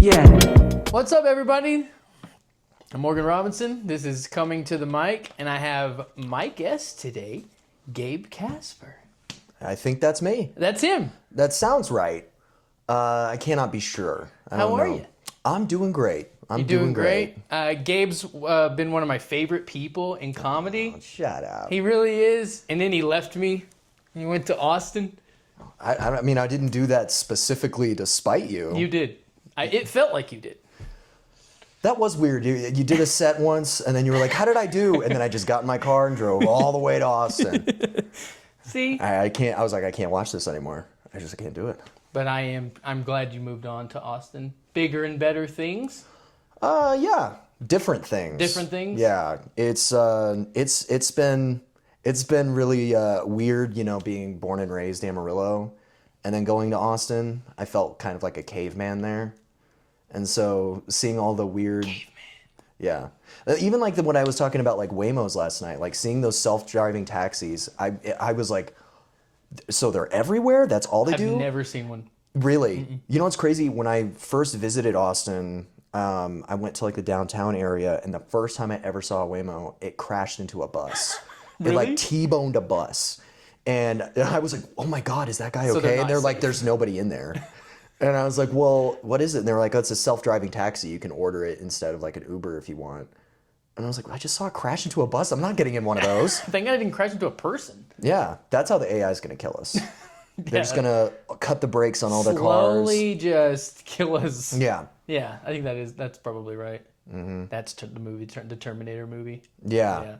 Yeah. What's up, everybody? I'm Morgan Robinson. This is Coming to the Mic, and I have my guest today, Gabe Kaspar. I think that's me. That's him. That sounds right. I cannot be sure. How are you? I'm doing great. You're doing great. Gabe's been one of my favorite people in comedy. Oh, shut up. He really is. And then he left me. He went to Austin. I mean, I didn't do that specifically to spite you. You did. It felt like you did. That was weird. You did a set once, and then you were like, how did I do? And then I just got in my car and drove all the way to Austin. See? I can't. I was like, I can't watch this anymore. I can't do it. But I'm glad you moved on to Austin. Bigger and better things? Yeah. Different things. Different things? Yeah. It's been really weird, being born and raised Amarillo, and then going to Austin. I felt kind of like a caveman there. And so seeing all the weird... Caveman. Yeah. Even like when I was talking about like Waymos last night, like seeing those self-driving taxis, I was like, so they're everywhere? That's all they do? I've never seen one. Really? Mm-mm. You know what's crazy? When I first visited Austin, I went to like the downtown area, and the first time I ever saw a Waymo, it crashed into a bus. Really? It like T-boned a bus. And I was like, oh my God, is that guy okay? And they're like, there's nobody in there. And I was like, well, what is it? And they were like, oh, it's a self-driving taxi. You can order it instead of like an Uber if you want. And I was like, I just saw it crash into a bus. I'm not getting in one of those. Thank God I didn't crash into a person. Yeah, that's how the AI is going to kill us. They're just going to cut the brakes on all the cars. Slowly just kill us. Yeah. Yeah, I think that's probably right. Mm-hmm. That's the movie, the Terminator movie. Yeah.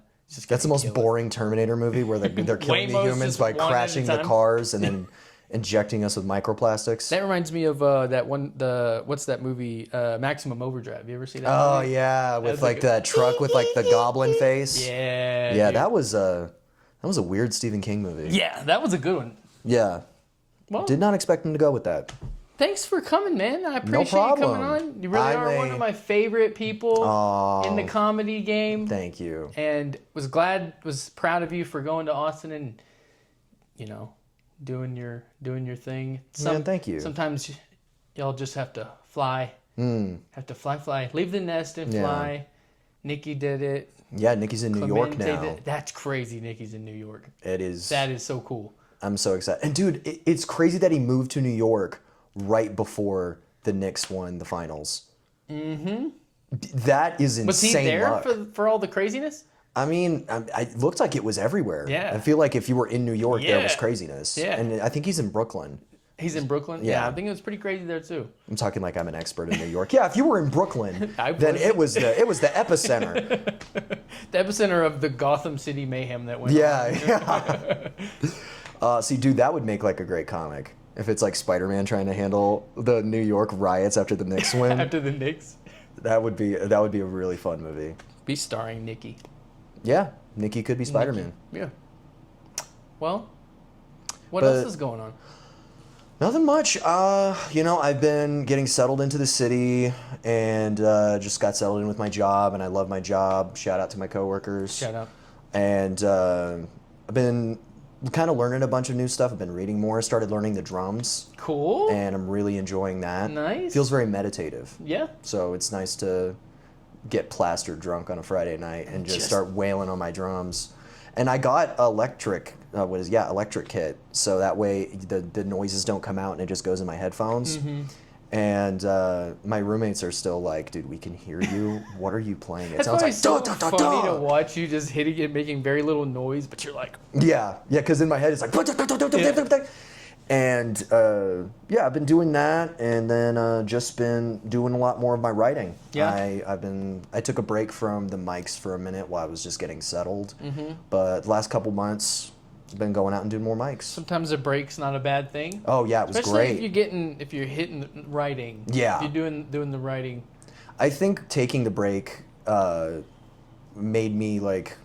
That's the most boring Terminator movie where they're killing the humans by crashing the cars and then injecting us with microplastics. That reminds me of what's that movie, Maximum Overdrive. Have you ever seen that movie? Oh, yeah, with like that truck with like the goblin face. Yeah. Yeah, dude. That was a weird Stephen King movie. Yeah, that was a good one. Yeah. Well, did not expect him to go with that. Thanks for coming, man. I appreciate you coming on. You really are one of my favorite people in the comedy game. Thank you. And was proud of you for going to Austin and, doing your thing. Thank you. Sometimes y'all just have to fly. Have to fly. Leave the nest and fly. Nikki did it. Yeah, Nikki's in New York now. That's crazy. Nikki's in New York. It is. That is so cool. I'm so excited. And dude, it's crazy that he moved to New York right before the Knicks won the finals. Mm-hmm. That is insane. Was he there for all the craziness? I mean, it looked like it was everywhere. Yeah. I feel like if you were in New York, there was craziness. Yeah. And I think he's in Brooklyn. He's in Brooklyn? Yeah. I think it was pretty crazy there too. I'm talking like I'm an expert in New York. Yeah, if you were in Brooklyn, then it was the epicenter. The epicenter of the Gotham City mayhem that went on. Yeah. See, dude, that would make like a great comic. If it's like Spider-Man trying to handle the New York riots after the Knicks win. After the Knicks? That would be a really fun movie. Be starring Nikki. Yeah, Nikki could be Spider-Man. Yeah. Well, what else is going on? Nothing much. I've been getting settled into the city and just got settled in with my job, and I love my job. Shout out to my coworkers. Shout out. And I've been kind of learning a bunch of new stuff. I've been reading more. Started learning the drums. Cool. And I'm really enjoying that. Nice. Feels very meditative. Yeah. So it's nice to get plastered drunk on a Friday night and just start wailing on my drums. And I got electric kit, so that way the noises don't come out and it just goes in my headphones. Mm-hmm. And my roommates are still like, dude, we can hear you. What are you playing? It sounds like so funny to watch you just hitting it, making very little noise, but you're like, yeah, because in my head it's like, and I've been doing that, and then just been doing a lot more of my writing. Yeah, I took a break from the mics for a minute while I was just getting settled, but the last couple months I've been going out and doing more mics. Sometimes a break's not a bad thing. Oh yeah, it was Especially great. if you're hitting the writing. Yeah, if you're doing the writing. I think taking the break made me like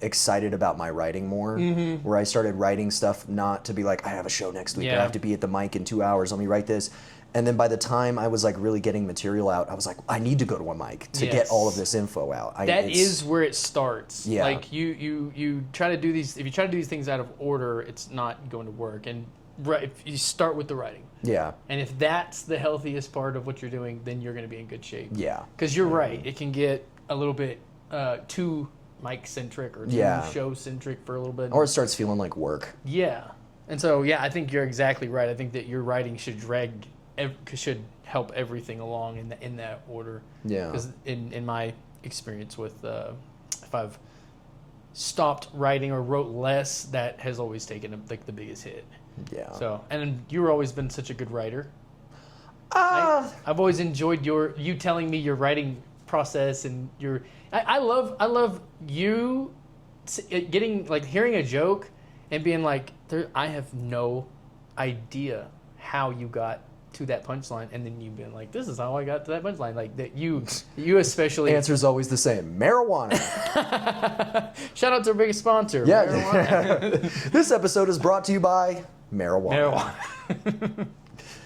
excited about my writing more, where I started writing stuff not to be like, I have a show next week, I have to be at the mic in 2 hours, let me write this. And then by the time I was like really getting material out, I was like, I need to go to a mic to get all of this info out. That is where it starts. Yeah. Like you try to do these, if you try to do these things out of order, it's not going to work. And if you start with the writing. Yeah. And if that's the healthiest part of what you're doing, then you're going to be in good shape. Yeah. Because you're right. It can get a little bit too Mike-centric or too show-centric for a little bit. Or it starts feeling like work. Yeah. And so, I think you're exactly right. I think that your writing should help everything along in that order. Yeah. Because in my experience with, if I've stopped writing or wrote less, that has always taken the biggest hit. Yeah. So, and you've always been such a good writer. I've always enjoyed you telling me your writing process and I love you getting hearing a joke and being like, I have no idea how you got to that punchline, and then you've been like, this is how I got to that punchline. Like that you especially answer's always the same. Marijuana. Shout out to our biggest sponsor. Yeah. Marijuana. This episode is brought to you by marijuana.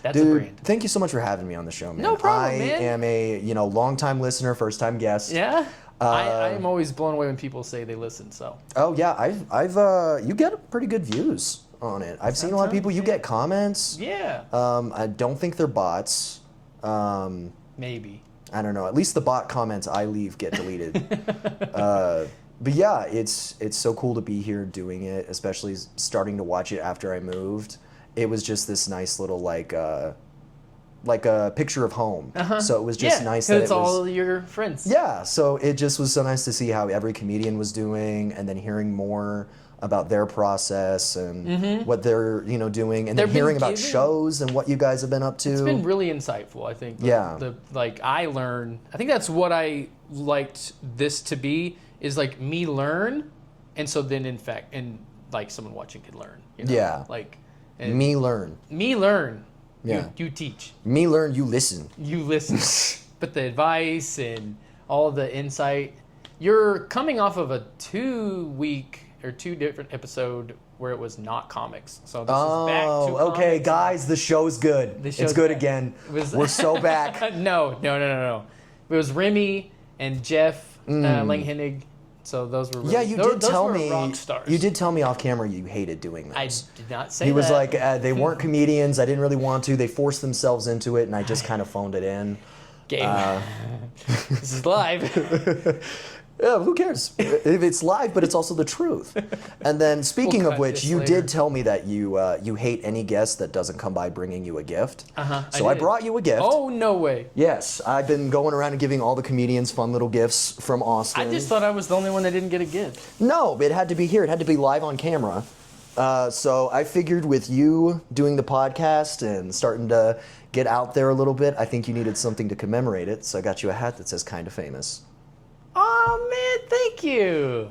That's Dude, a brand. Thank you so much for having me on the show, man. No problem, I man. am a long-time listener, first-time guest. Yeah. I am always blown away when people say they listen. So. Oh yeah, I've you get pretty good views on it. I've seen a lot of people. You get comments. Yeah. I don't think they're bots. Maybe. I don't know. At least the bot comments I leave get deleted. But yeah, it's so cool to be here doing it, especially starting to watch it after I moved. It was just this nice little like a picture of home. So it was just nice that it's all your friends. Yeah, so it just was so nice to see how every comedian was doing, and then hearing more about their process and what they're doing, and then hearing about shows and what you guys have been up to. It's been really insightful, I think. I learn. I think that's what I liked this to be, is like me learn, and so then in fact, and like someone watching could learn. Yeah. Me learn. Me learn. Yeah. You teach. Me learn, you listen. You listen. But the advice and all the insight. You're coming off of a 2-week or 2 different episode where it was not comics. So this is back to comics. Okay, guys, the show's good. It's good again. We're so back. No. It was Remy and Jeff Langhennig. So those were really, you did tell me rock stars. You did tell me off camera you hated doing those. I did not say that. He was like, they weren't comedians. I didn't really want to. They forced themselves into it, and I just kind of phoned it in. Gabe, this is live. Yeah, who cares? If it's live, but it's also the truth. And then, speaking of which, you did tell me that you hate any guest that doesn't come by bringing you a gift. So I brought you a gift. Oh, no way. Yes, I've been going around and giving all the comedians fun little gifts from Austin. I just thought I was the only one that didn't get a gift. No, it had to be here. It had to be live on camera. So I figured with you doing the podcast and starting to get out there a little bit, I think you needed something to commemorate it. So I got you a hat that says "Kinda Famous." Oh, man, thank you.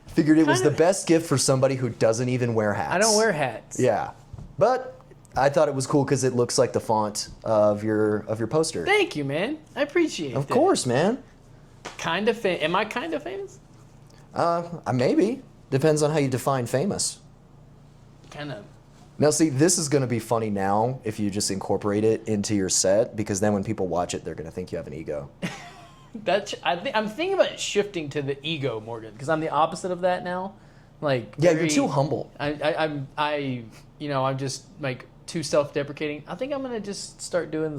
Figured it was the best gift for somebody who doesn't even wear hats. I don't wear hats. Yeah, but I thought it was cool because it looks like the font of your poster. Thank you, man. I appreciate it. Of course, man. Am I kind of famous? Maybe. Depends on how you define famous. Kind of. Now, see, this is going to be funny now if you just incorporate it into your set, because then when people watch it, they're going to think you have an ego. I'm thinking about shifting to the ego, Morgan, because I'm the opposite of that now. You're too humble. I'm just like too self-deprecating. I think I'm gonna just start doing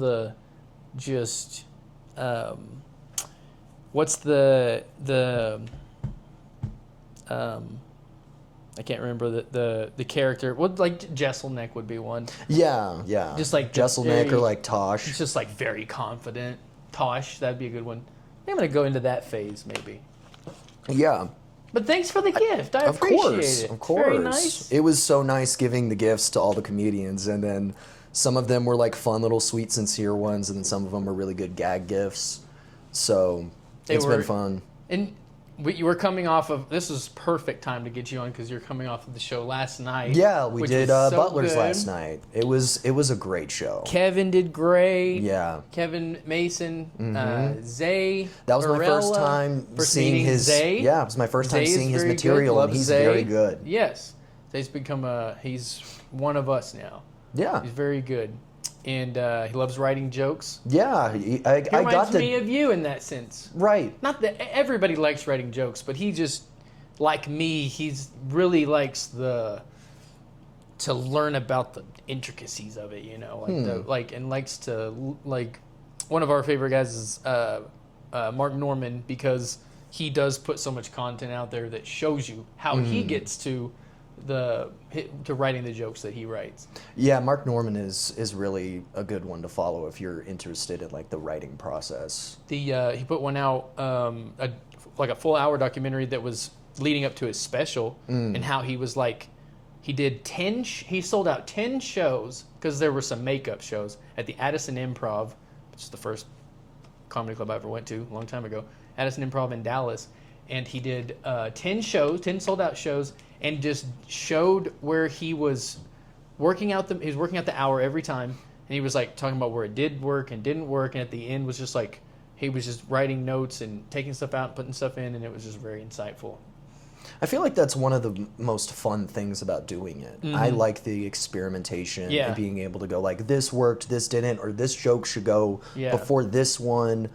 what's the I can't remember the character. What, like Jesselneck would be one. Yeah. Just like Jesselneck or like Tosh. It's just like very confident. Tosh, that'd be a good one. I think I'm gonna go into that phase maybe. Yeah. But thanks for the gift. I appreciate it. Of course. Very nice. It was so nice giving the gifts to all the comedians, and then some of them were like fun little sweet sincere ones, and then some of them were really good gag gifts. So it's been fun. And you were coming off of, this was perfect time to get you on because you're coming off of the show last night. Yeah, we did Butler's last night. It was a great show. Kevin did great. Yeah. Kevin Mason, Zay. That was my first time seeing his. Zay. Yeah, it was my first time seeing his material, and he's very good. Yes, Zay's become he's one of us now. Yeah, he's very good. And he loves writing jokes. Yeah, he reminds me of you in that sense. Right. Not that everybody likes writing jokes, but he just, like me, he's really likes the to learn about the intricacies of it, and likes to like. One of our favorite guys is Mark Norman, because he does put so much content out there that shows you how he gets to writing the jokes that he writes. Yeah, Mark Norman is really a good one to follow if you're interested in like the writing process. He put one out, a full hour documentary that was leading up to his special, and how he was like, he sold out 10 shows, because there were some makeup shows at the Addison Improv, which is the first comedy club I ever went to a long time ago, Addison Improv in Dallas. And he did 10 sold out shows, and just showed where he was working out the hour every time. And he was like talking about where it did work and didn't work. And at the end was just like, he was just writing notes and taking stuff out and putting stuff in. And it was just very insightful. I feel like that's one of the most fun things about doing it. I like the experimentation and being able to go like, this worked, this didn't, or this joke should go before this one.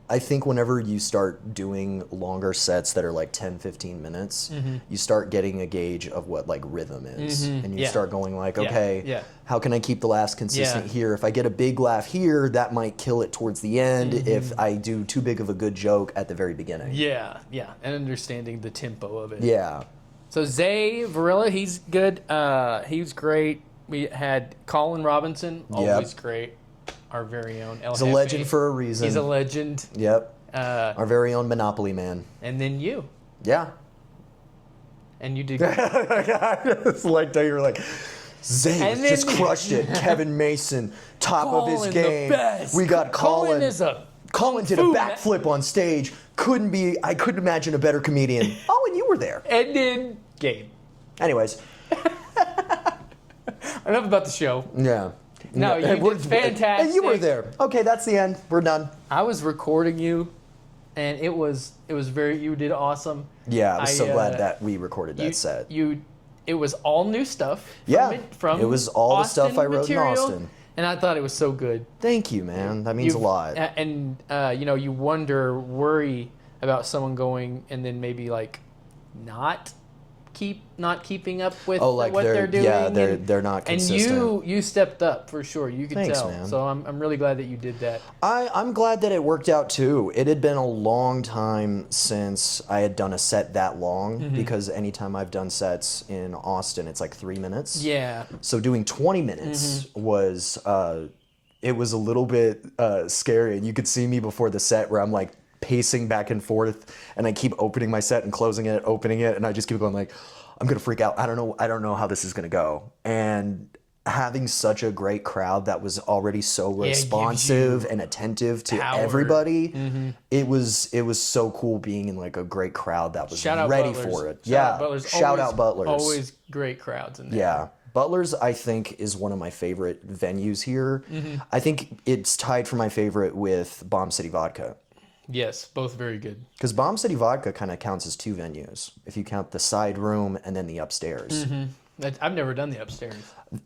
I think whenever you start doing longer sets that are like 10, 15 minutes, you start getting a gauge of what like rhythm is. And you start going like, okay, how can I keep the laughs consistent here? If I get a big laugh here, that might kill it towards the end if I do too big of a good joke at the very beginning. Yeah. And understanding the tempo of it. Yeah. So Zay Varela, he's good. He was great. We had Colin Robinson, always great. Our very own El He's a Jefe. legend for a reason. He's a legend. Yep. Our very own Monopoly man. And then you. Yeah. And you did. It's like that you were like, Zay just crushed it. Kevin Mason, top of his game. The best. We got Colin. Colin did a backflip on stage. I couldn't imagine a better comedian. Oh, and you were there. And then Gabe. Anyways. Enough about the show. Yeah. No, you did fantastic. And you were there. Okay, that's the end. We're done. I was recording you, and it was you did awesome. Yeah, I was so glad that we recorded that set. It was all new stuff. From it was all Austin the stuff I wrote material, in Austin. And I thought it was so good. Thank you, man. That means a lot. And you worry about someone going and then maybe like not keeping up with what they're doing. Yeah, they're not consistent. And you stepped up for sure. You could Thanks, tell. Man. So I'm really glad that you did that. I'm glad that it worked out too. It had been a long time since I had done a set that long, because anytime I've done sets in Austin, it's like 3 minutes. Yeah. So doing 20 minutes was it was a little bit scary, and you could see me before the set where I'm like pacing back and forth, and I keep opening my set and closing it, opening it, and I just keep going like, I'm gonna freak out. I don't know how this is gonna go. And having such a great crowd that was already so responsive and attentive to everybody, it was so cool being in like a great crowd that was ready for it. Shout out Butlers. Always great crowds in there. Yeah. Butler's, I think, is one of my favorite venues here. I think it's tied for my favorite with Bomb City Vodka. Yes, both very good. Because Bomb City Vodka kind of counts as 2 venues, if you count the side room and then the upstairs. I've never done the upstairs.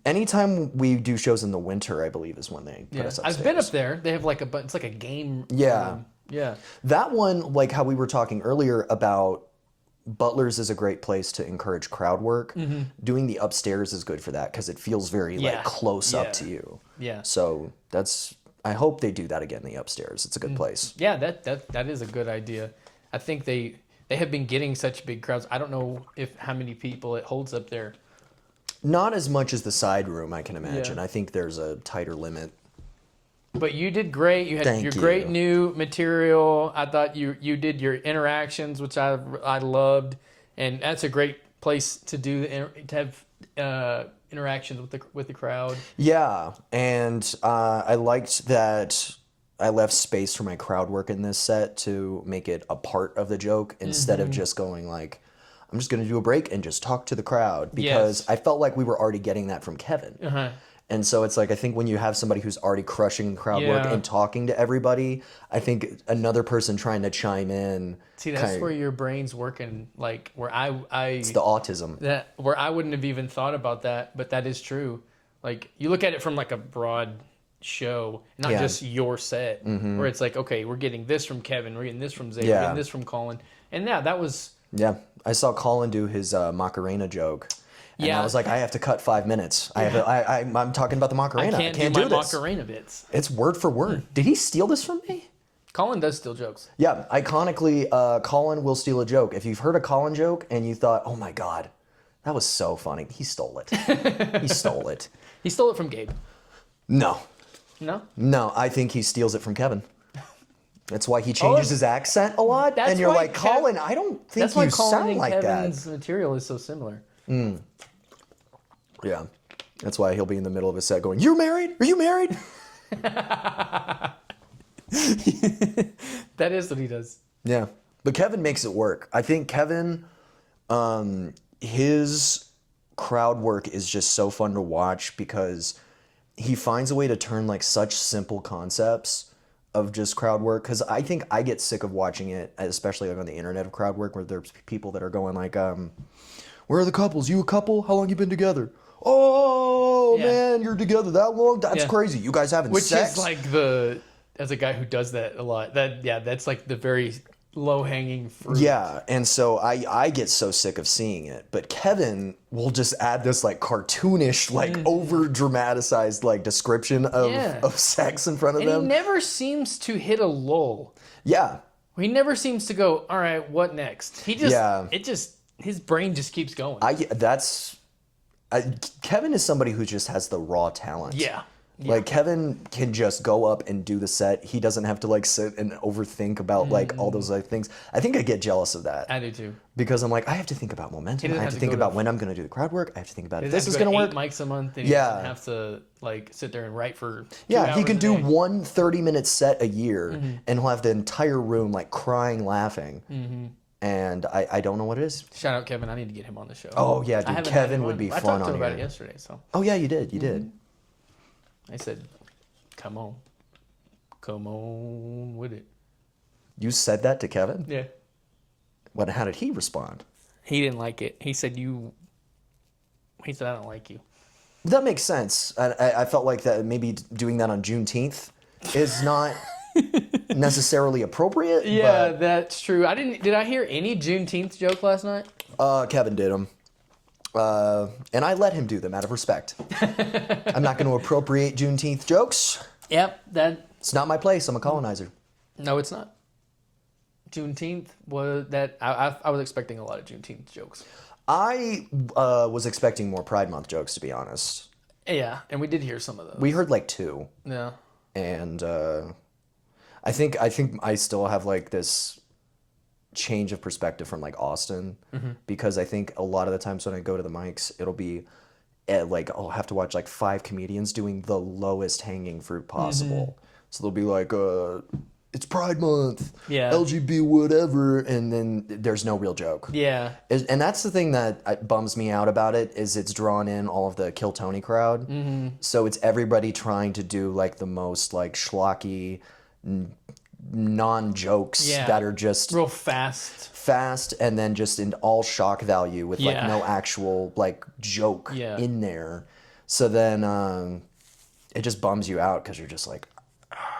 Anytime we do shows in the winter, I believe, is when they put us upstairs. I've been up there. They have like it's like a game room. Yeah. That one, like how we were talking earlier about Butler's is a great place to encourage crowd work. Doing the upstairs is good for that because it feels very like close up to you. Yeah. So I hope they do that again, the upstairs. It's a good place. Yeah, that is a good idea. I think they have been getting such big crowds. I don't know how many people it holds up there. Not as much as the side room, I can imagine. I think there's a tighter limit. But you did great. You had your great new material. I thought you did your interactions, which I loved, and that's a great place to have interactions with the crowd. Yeah, and I liked that I left space for my crowd work in this set to make it a part of the joke instead of just going like, I'm just going to do a break and just talk to the crowd, because I felt like we were already getting that from Kevin. And so it's like, I think when you have somebody who's already crushing crowd work and talking to everybody, I think another person trying to chime in. See, that's where your brain's working, like where it's the autism. Where I wouldn't have even thought about that, but that is true. Like you look at it from like a broad show, not just your set, where it's like, okay, we're getting this from Kevin, we're getting this from Zay, we're getting this from Colin. And that was... Yeah, I saw Colin do his Macarena joke. And Yeah. I was like, I have to cut 5 minutes. I'm talking about the Macarena. I can't do my this. Macarena bits. It's word for word. Did he steal this from me? Colin does steal jokes. Yeah, iconically, Colin will steal a joke. If you've heard a Colin joke and you thought, oh my God, that was so funny, he stole it. He stole it. He stole it from Gabe. No. No? No, I think he steals it from Kevin. That's why he changes his accent a lot. That's And you're why like, Colin, I don't think That's why you Colin sound and like Kevin's that. material is so similar. Yeah. That's why he'll be in the middle of a set going, you married? Are you married? That is what he does. Yeah. But Kevin makes it work. I think Kevin, his crowd work is just so fun to watch because he finds a way to turn like such simple concepts of just crowd work. Because I think I get sick of watching it, especially like on the internet of crowd work, where there's people that are going like, where are the couples? You a couple? How long you been together? Oh, Yeah. man, you're together that long? That's Yeah. crazy. You guys having Which sex? is like as a guy who does that a lot, that's like the very low-hanging fruit. Yeah, and so I get so sick of seeing it. But Kevin will just add this like cartoonish, like over dramatized like description of sex in front of And them. he never seems to hit a lull. Yeah. He never seems to go, all right, what next? He just, Yeah. his brain just keeps going. Kevin is somebody who just has the raw talent. Yeah. Like Kevin can just go up and do the set. He doesn't have to like sit and overthink about like all those like things. I think I get jealous of that. I do too. Because I'm like, I have to think about momentum. I have to think about when I'm going to do the crowd work. I have to think about if this is going to work. 8 mics a month, and he doesn't have to like sit there and write for 2 Yeah, he hours can a do day. one 30-minute set a year, and he'll have the entire room like crying, laughing. And I don't know what it is. Shout out Kevin. I need to get him on the show. Oh yeah, I dude, haven't had Kevin him would on. be I fun talked to on him about here. it yesterday, so Oh yeah, you did. You did. I said, come on with it. You said that to Kevin? Yeah. How did he respond? He didn't like it. He said, I don't like you. That makes sense. I felt like that maybe doing that on Juneteenth is not necessarily appropriate. Yeah, that's true. Did I hear any Juneteenth joke last night? But Kevin did them. And I let him do them out of respect. I'm not going to appropriate Juneteenth jokes. Yep, It's not my place. I'm a colonizer. no, it's not. Juneteenth was that, I was expecting a lot of Juneteenth jokes. I was expecting more Pride Month jokes, to be honest. Yeah, and we did hear some of those. We heard like 2. Yeah. And I think I still have like this change of perspective from like Austin, because I think a lot of the times when I go to the mics, it'll be like I'll have to watch like 5 comedians doing the lowest hanging fruit possible. So they'll be like, it's Pride Month, Yeah. LGB whatever, and then there's no real joke. Yeah. And that's the thing that bums me out about it, is it's drawn in all of the Kill Tony crowd. So it's everybody trying to do like the most like schlocky non-jokes that are just real fast, and then just in all shock value with like no actual like joke in there. So then it just bums you out because you're just like,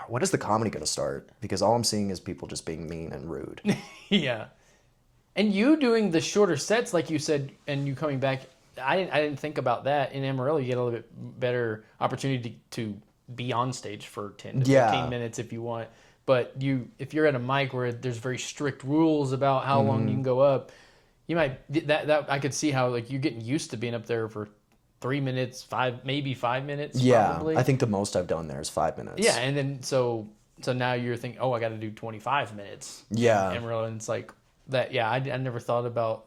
when is the comedy going to start? Because all I'm seeing is people just being mean and rude. Yeah. And you doing the shorter sets, like you said, and you coming back, I didn't think about that. In Amarillo, you get a little bit better opportunity to be on stage for 10 to 15 minutes if you want. But if you're at a mic where there's very strict rules about how long you can go up, you might that I could see how like you're getting used to being up there for 3 minutes, 5 minutes. Yeah, probably. I think the most I've done there is 5 minutes. Yeah, and then so now you're thinking, oh, I got to do 25 minutes. Yeah, in Amarillo, and it's like that. Yeah, I never thought about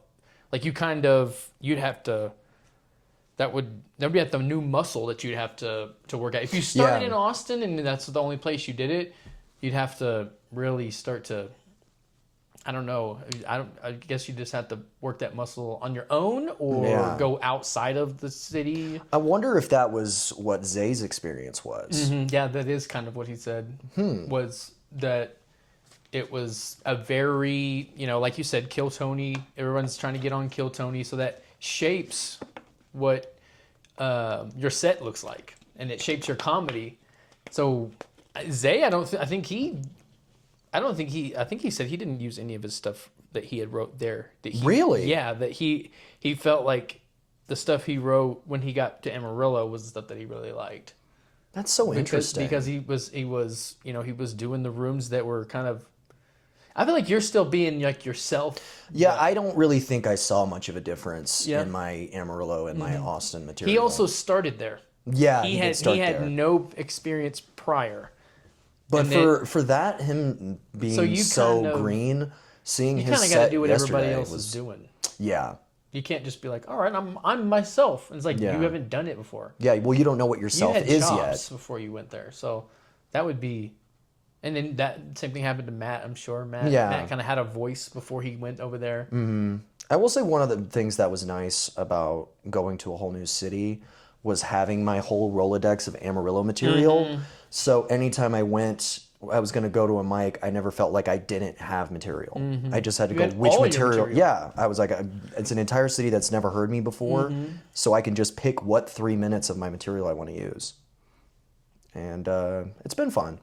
like you'd have to. That would be at the new muscle that you'd have to work out. If you started in Austin and that's the only place you did it, you'd have to really start to. I don't know. I guess you just have to work that muscle on your own, or go outside of the city. I wonder if that was what Zay's experience was. Yeah, that is kind of what he said. Was that it was a very, like you said, Kill Tony. Everyone's trying to get on Kill Tony, so that shapes what your set looks like, and it shapes your comedy. So Zay, I think he said he didn't use any of his stuff that he had wrote there. Really? Yeah, that he felt like the stuff he wrote when he got to Amarillo was the stuff that he really liked. That's so interesting. Because he was he was doing the rooms that were kind of. I feel like you're still being like yourself. Yeah, I don't really think I saw much of a difference in my Amarillo and my Austin material. He also started there. Yeah, he had no experience prior. But for that, him being so green, seeing his set yesterday, you kind of got to do what everybody else is doing. Yeah. You can't just be like, all right, I'm myself. It's like you haven't done it before. Yeah, well, you don't know what yourself is yet before you went there. So that would be, and then that same thing happened to Matt. I'm sure Matt kind of had a voice before he went over there. Mm-hmm. I will say one of the things that was nice about going to a whole new city was having my whole Rolodex of Amarillo material. Mm-hmm. So anytime I was going to go to a mic, I never felt like I didn't have material. Mm-hmm. I just had to go, which material? Yeah, I was like, it's an entire city that's never heard me before, so I can just pick what 3 minutes of my material I want to use. And it's been fun.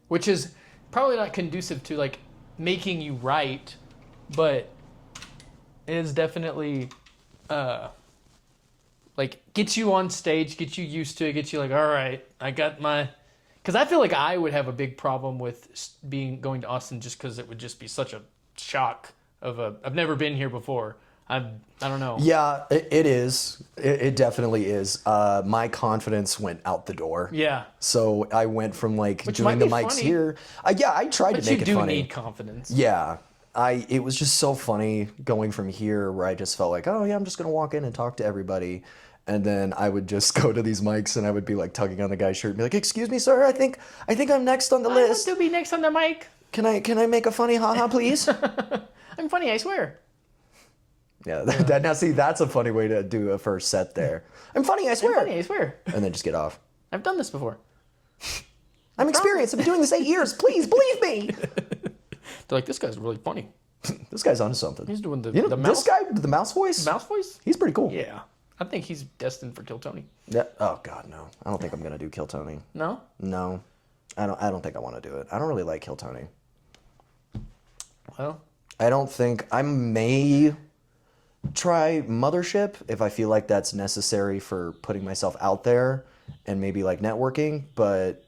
Which is probably not conducive to like making you write, but it is definitely like gets you on stage, gets you used to it, gets you like, all right, I got my. Because I feel like I would have a big problem with going to Austin just because it would just be such a shock I've never been here before. I don't know. Yeah, it is. It definitely is. My confidence went out the door. Yeah. So I went from like doing the mics funny. Here. I tried to make it funny. But you do need confidence. Yeah. It was just so funny going from here where I just felt like, oh yeah, I'm just going to walk in and talk to everybody. And then I would just go to these mics and I would be like tugging on the guy's shirt and be like, "Excuse me, sir, I think I'm next on the list. I want to be next on the mic. Can I make a funny haha, please?" I'm funny, I swear. Yeah, now see, that's a funny way to do a first set there. I'm funny, I swear. I'm funny, I swear. And then just get off. I've done this before. I'm experienced. I've been doing this 8 years. Please believe me. They're like, this guy's really funny. This guy's onto something. He's doing the mouse. This guy with the mouse voice? Mouse voice? He's pretty cool. Yeah. I think he's destined for Kill Tony. Yeah. Oh God, no. I don't think I'm gonna do Kill Tony. No? No. I don't think I want to do it. I don't really like Kill Tony. Well, I don't think I may try Mothership if I feel like that's necessary for putting myself out there and maybe like networking, but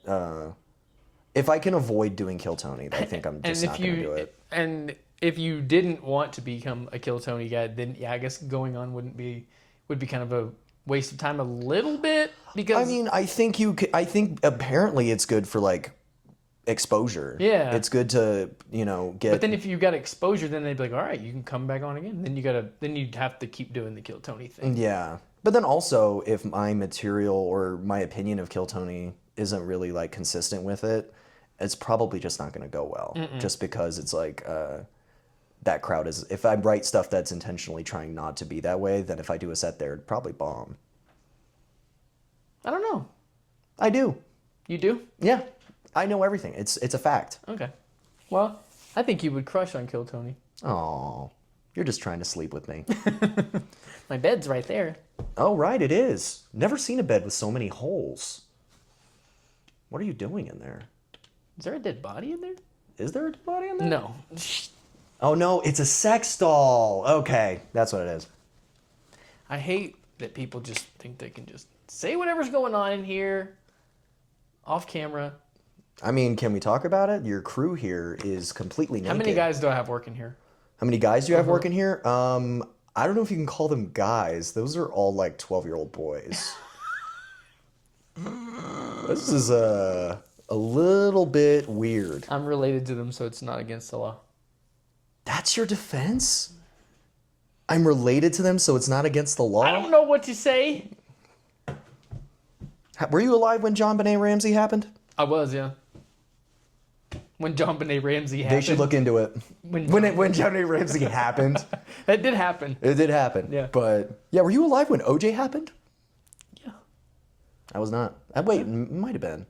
if I can avoid doing Kill Tony, I think I'm just not going to do it. And if you didn't want to become a Kill Tony guy, then yeah, I guess going on would be kind of a waste of time a little bit, because I mean, I think apparently it's good for like exposure. Yeah. It's good to, get. But then if you got exposure, then they'd be like, all right, you can come back on again. Then you'd have to keep doing the Kill Tony thing. Yeah. But then also, if my material or my opinion of Kill Tony isn't really like consistent with it, it's probably just not going to go well. Mm-mm. Just because it's like that crowd is. If I write stuff that's intentionally trying not to be that way, then if I do a set there, it'd probably bomb. I don't know. I do. You do? Yeah. I know everything. It's a fact. Okay. Well, I think you would crush on Kill Tony. Oh, you're just trying to sleep with me. My bed's right there. Oh, right, it is. Never seen a bed with so many holes. What are you doing in there? Is there a dead body in there? Is there a dead body in there? No. Oh, no, it's a sex doll. Okay, that's what it is. I hate that people just think they can just say whatever's going on in here off camera. I mean, can we talk about it? Your crew here is completely naked. How many guys do I have working here? How many guys do you have working here? I don't know if you can call them guys. Those are all like 12-year-old boys. This is a little bit weird. I'm related to them, so it's not against the law. That's your defense? I'm related to them, so it's not against the law? I don't know what to say. Were you alive when John Benet Ramsey happened? I was, yeah. When John Benet Ramsey happened. They should look into it. When John Benet Ramsey happened. That did happen. It did happen. Yeah. But, yeah, were you alive when OJ happened? Yeah. I was not. Wait, might have been.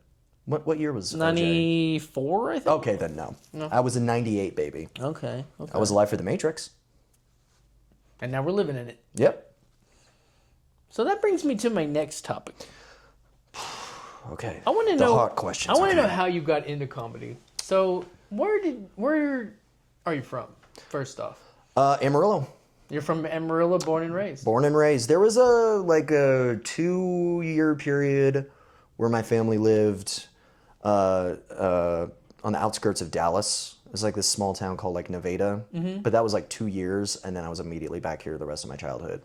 What year was 94, I think? Okay, then no. I was in 98, baby. Okay. I was alive for The Matrix. And now we're living in it. Yep. So that brings me to my next topic. Okay. I want to know. Hot questions. I want to know how you got into comedy. So where are you from? First off. Amarillo. You're from Amarillo, born and raised. Born and raised. There was a 2-year period where my family lived on the outskirts of Dallas. It was like this small town called like Nevada, but that was like 2 years, and then I was immediately back here the rest of my childhood.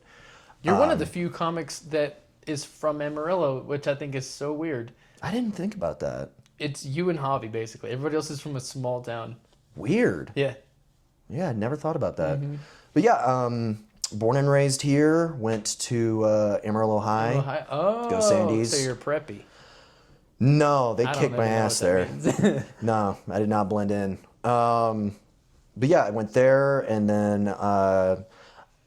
You're one of the few comics that is from Amarillo, which I think is so weird. I didn't think about that. It's you and Javi, basically. Everybody else is from a small town. Weird. Yeah. Yeah, I never thought about that. But yeah, born and raised here, went to Amarillo High. Oh, Go Sandies. so you're preppy. No, they I don't kicked my even know ass what that there. means. No, I did not blend in. But yeah, I went there, and then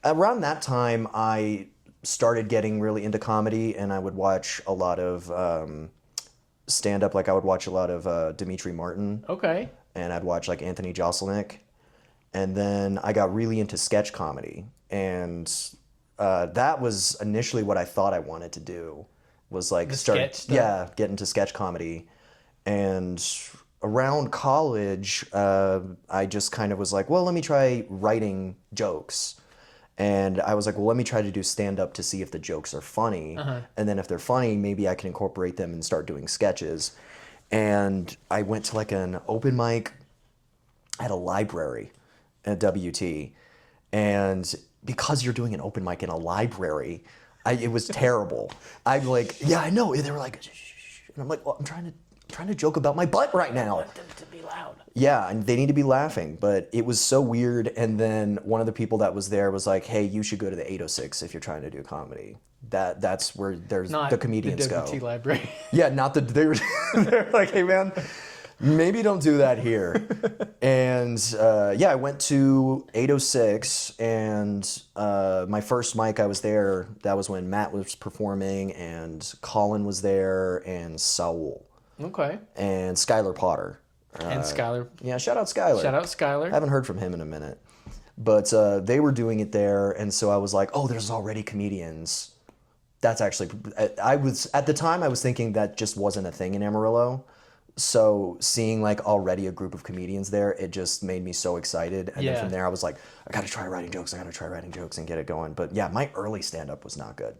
around that time, I started getting really into comedy, and I would watch a lot of stand-up. Like I would watch a lot of Dimitri Martin, Okay. and I'd watch like Anthony Jeselnik. And then I got really into sketch comedy, and that was initially what I thought I wanted to do, was like sketch stuff? get into sketch comedy. And around college, I just kind of was like, well, let me try writing jokes. And I was like, well, let me try to do stand-up to see if the jokes are funny. And then if they're funny, maybe I can incorporate them and start doing sketches. And I went to like an open mic at a library at WT. And because you're doing an open mic in a library, it was terrible. I'm like, yeah, I know. And they were like, shh. And I'm like, well, I'm trying to joke about my butt right now. I want them to be loud. Yeah, and they need to be laughing, but it was so weird. And then one of the people that was there was like, hey, you should go to the 806 if you're trying to do comedy. That's where the comedians the WT go. library. Yeah, not the they're like, hey man, maybe don't do that here. And yeah, I went to 806, and my first mic I was there, that was when Matt was performing, and Colin was there, and Saul. Okay. And Skylar Potter. And Skylar. Yeah, shout out Skylar. Shout out Skylar. I haven't heard from him in a minute. But they were doing it there, and so I was like, oh, there's already comedians. That's actually, at the time I was thinking that just wasn't a thing in Amarillo. So seeing like already a group of comedians there, it just made me so excited. And then from there I was like, I gotta try writing jokes and get it going. But yeah, my early stand-up was not good.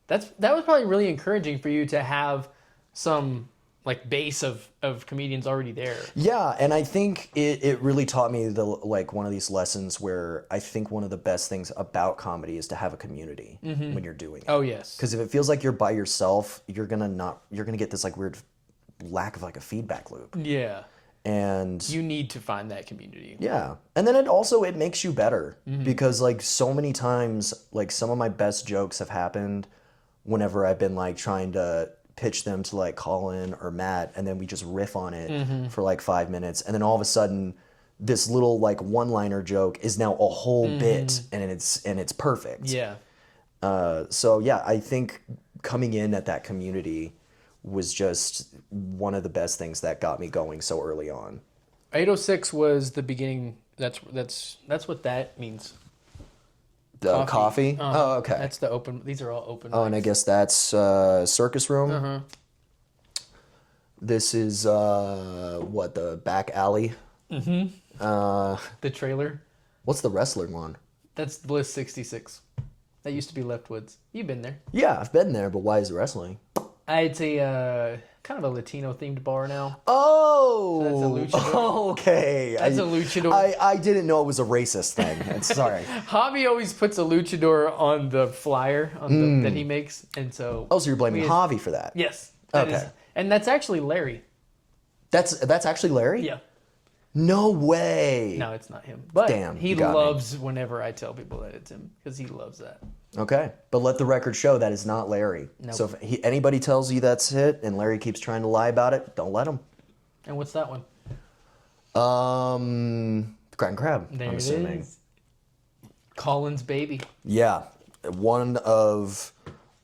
That was probably really encouraging for you to have some like base of comedians already there. Yeah, and I think it really taught me one of these lessons where I think one of the best things about comedy is to have a community when you're doing it. Oh yes. Because if it feels like you're by yourself, you're gonna get this like weird lack of like a feedback loop. Yeah. And you need to find that community. Yeah. And then it makes you better because like so many times like some of my best jokes have happened whenever I've been like trying to pitch them to like Colin or Matt, and then we just riff on it for like 5 minutes, and then all of a sudden this little like one-liner joke is now a whole bit, and it's perfect. Yeah. So yeah, I think coming in at that community was just one of the best things that got me going so early on. 806 was the beginning. That's what that means. The coffee? Oh, okay. That's the open. These are all open. Oh, mics. and I guess that's Circus Room. This is the back alley. The trailer. What's the wrestler one? That's Bliss 66. That used to be Leftwoods. You've been there. Yeah, I've been there, but why is it wrestling? It's a kind of a Latino themed bar now. Oh, So that's a luchador. Okay. That's a luchador. I didn't know it was a racist thing. Sorry. Javi always puts a luchador on the flyer that he makes, and so. Oh, so you're blaming Javi for that? Yes. That Okay. is, and that's actually Larry. That's actually Larry? Yeah. No way. No, it's not him. But Damn, he you got me. loves whenever I tell people that it's him because he loves that. Okay, but let the record show that is not Larry. Nope. So if anybody tells you that's it, and Larry keeps trying to lie about it, don't let him. And what's that one? Crack and Crab. There I'm it assuming. is. Colin's baby. Yeah, one of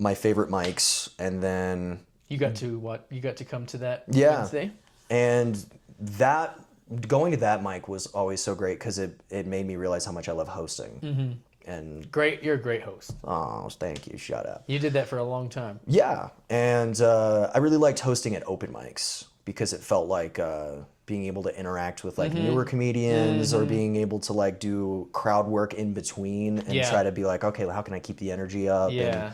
my favorite mics, and then You got to come to that Yeah. Wednesday. and that going to that mic was always so great because it made me realize how much I love hosting. And Great, you're a great host. oh, thank you. Shut up. You did that for a long time. Yeah, and I really liked hosting at open mics because it felt like being able to interact with like newer comedians or being able to like do crowd work in between and try to be like, okay, well, how can I keep the energy up? Yeah.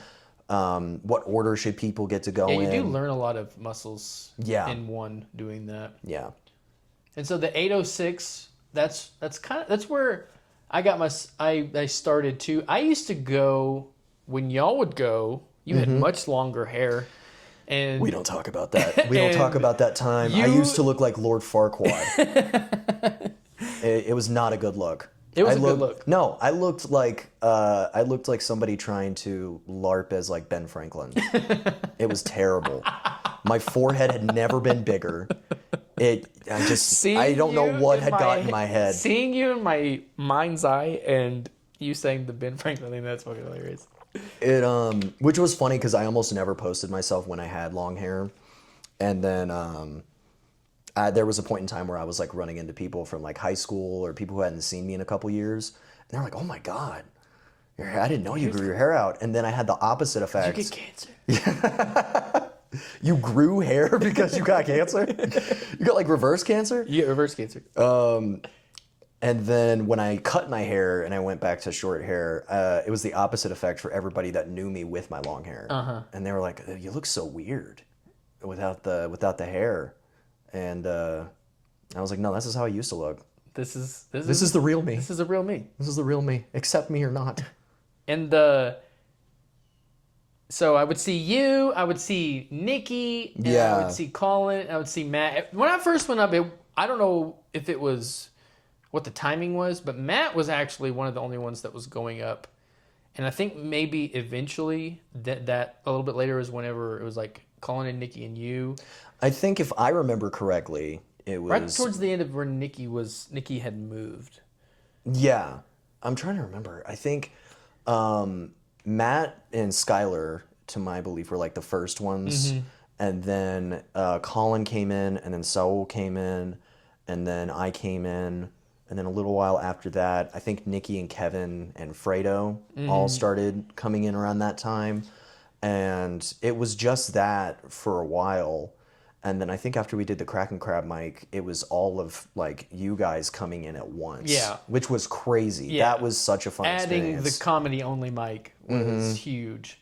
And what order should people get to go in? Yeah, you do learn a lot of muscles Yeah. in one doing that. Yeah. And so the 806, that's where I got I started too. I used to go when y'all would go. You had much longer hair, and We don't talk about that. We don't talk about that time. I used to look like Lord Farquaad. It was not a good look. It was a good look. No, I looked like somebody trying to LARP as like Ben Franklin. It was terrible. My forehead had never been bigger. I don't know what had got in my head. Seeing you in my mind's eye and you saying the Ben Franklin thing, that's fucking hilarious. Which was funny because I almost never posted myself when I had long hair, and then there was a point in time where I was like running into people from like high school or people who hadn't seen me in a couple years, and they're like, "Oh my god, your hair! I didn't know you grew your hair out." And then I had the opposite effect. Did you get cancer? You grew hair because you got cancer? You got like reverse cancer? You get reverse cancer. And then when I cut my hair and I went back to short hair, it was the opposite effect for everybody that knew me with my long hair. And they were like, "You look so weird without the hair." And I was like, "No, this is how I used to look. This is the real me. This is the real me. This is the real me. Accept me or not." And so I would see you, I would see Nikki, and I would see Colin, I would see Matt. When I first went up, I don't know if it was what the timing was, but Matt was actually one of the only ones that was going up. And I think maybe eventually that a little bit later is whenever it was like Colin and Nikki and you. I think if I remember correctly, it was right towards the end of where Nikki had moved. Yeah. I'm trying to remember. I think Matt and Skylar, to my belief, were like the first ones. And then Colin came in, and then Saul came in, and then I came in. And then a little while after that, I think Nikki and Kevin and Fredo all started coming in around that time. And it was just that for a while. And then I think after we did the Crack and Crab mic, it was all of like you guys coming in at once. Yeah. Which was crazy. Yeah. That was such a fun experience. Adding the comedy only mic was huge.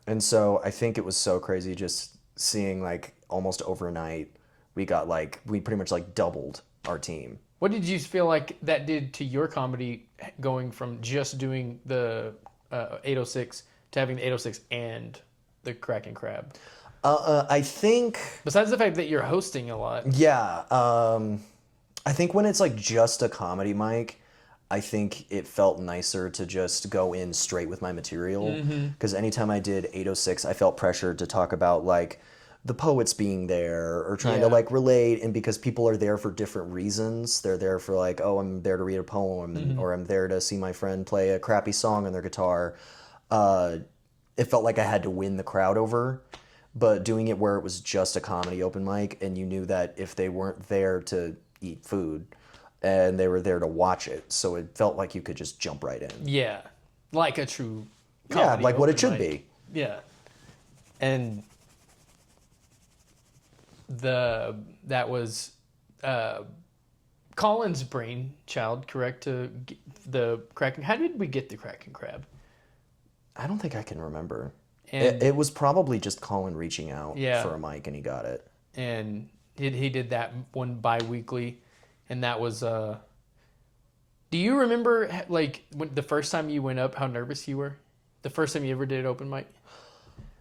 And so I think it was so crazy just seeing like almost overnight, we pretty much like doubled our team. What did you feel like that did to your comedy going from just doing the 806 to having the 806 and the Crack and Crab? I think... Besides the fact that you're hosting a lot. Yeah. I think when it's like just a comedy mic, I think it felt nicer to just go in straight with my material. Because anytime I did 806, I felt pressured to talk about like the poets being there or trying to like relate, and because people are there for different reasons. They're there for like, oh, I'm there to read a poem, or I'm there to see my friend play a crappy song on their guitar. It felt like I had to win the crowd over, but doing it where it was just a comedy open mic and you knew that if they weren't there to eat food and they were there to watch it, so it felt like you could just jump right in. Yeah, like a true comedy like what it should mic. be. Yeah. And that was Colin's brainchild, correct? To get the Kraken. How did we get the Kraken Crab? I don't think I can remember. And it was probably just Colin reaching out for a mic, and he got it. And he did that one bi-weekly, and that was. Do you remember like when the first time you went up, how nervous you were? The first time you ever did open mic?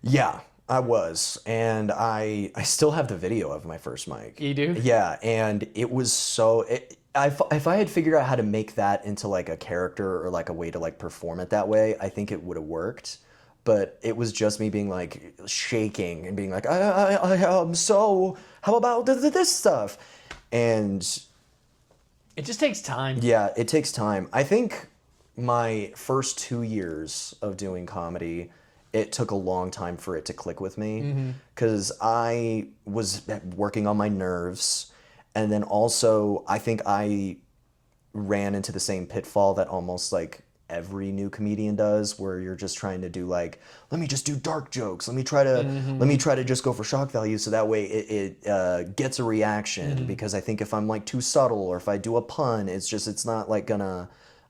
Yeah. I was, and I still have the video of my first mic. You do? Yeah, and it was so... if I had figured out how to make that into like a character or like a way to like perform it that way, I think it would have worked. But it was just me being like shaking and being like, I'm so... How about this stuff? And... It just takes time. Yeah, it takes time. I think my first 2 years of doing comedy... It took a long time for it to click with me because I was working on my nerves. And then also, I think I ran into the same pitfall that almost like every new comedian does, where you're just trying to do like, let me just do dark jokes. Let me try to just go for shock value, so that way it gets a reaction. Because I think if I'm like too subtle, or if I do a pun, it's not like I'm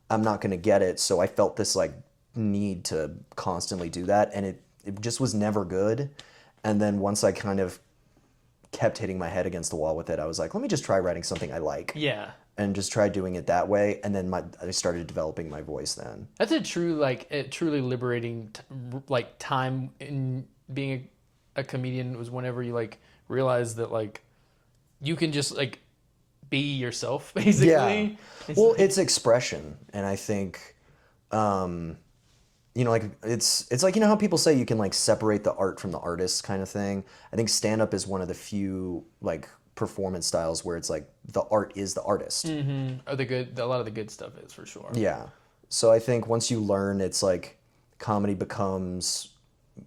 not gonna get it. So I felt this like need to constantly do that, and it just was never good. And then once I kind of kept hitting my head against the wall with it, I was like, let me just try writing something I like. Yeah. And just try doing it that way, and then I started developing my voice then. That's a truly liberating like time in being a comedian, was whenever you like realize that like you can just like be yourself, basically. Yeah. Well, it's expression, and I think you know, like it's like, you know how people say you can like separate the art from the artist kind of thing. I think stand up is one of the few like performance styles where it's like the art is the artist. Or a lot of the good stuff is, for sure. Yeah. So I think once you learn, it's like comedy becomes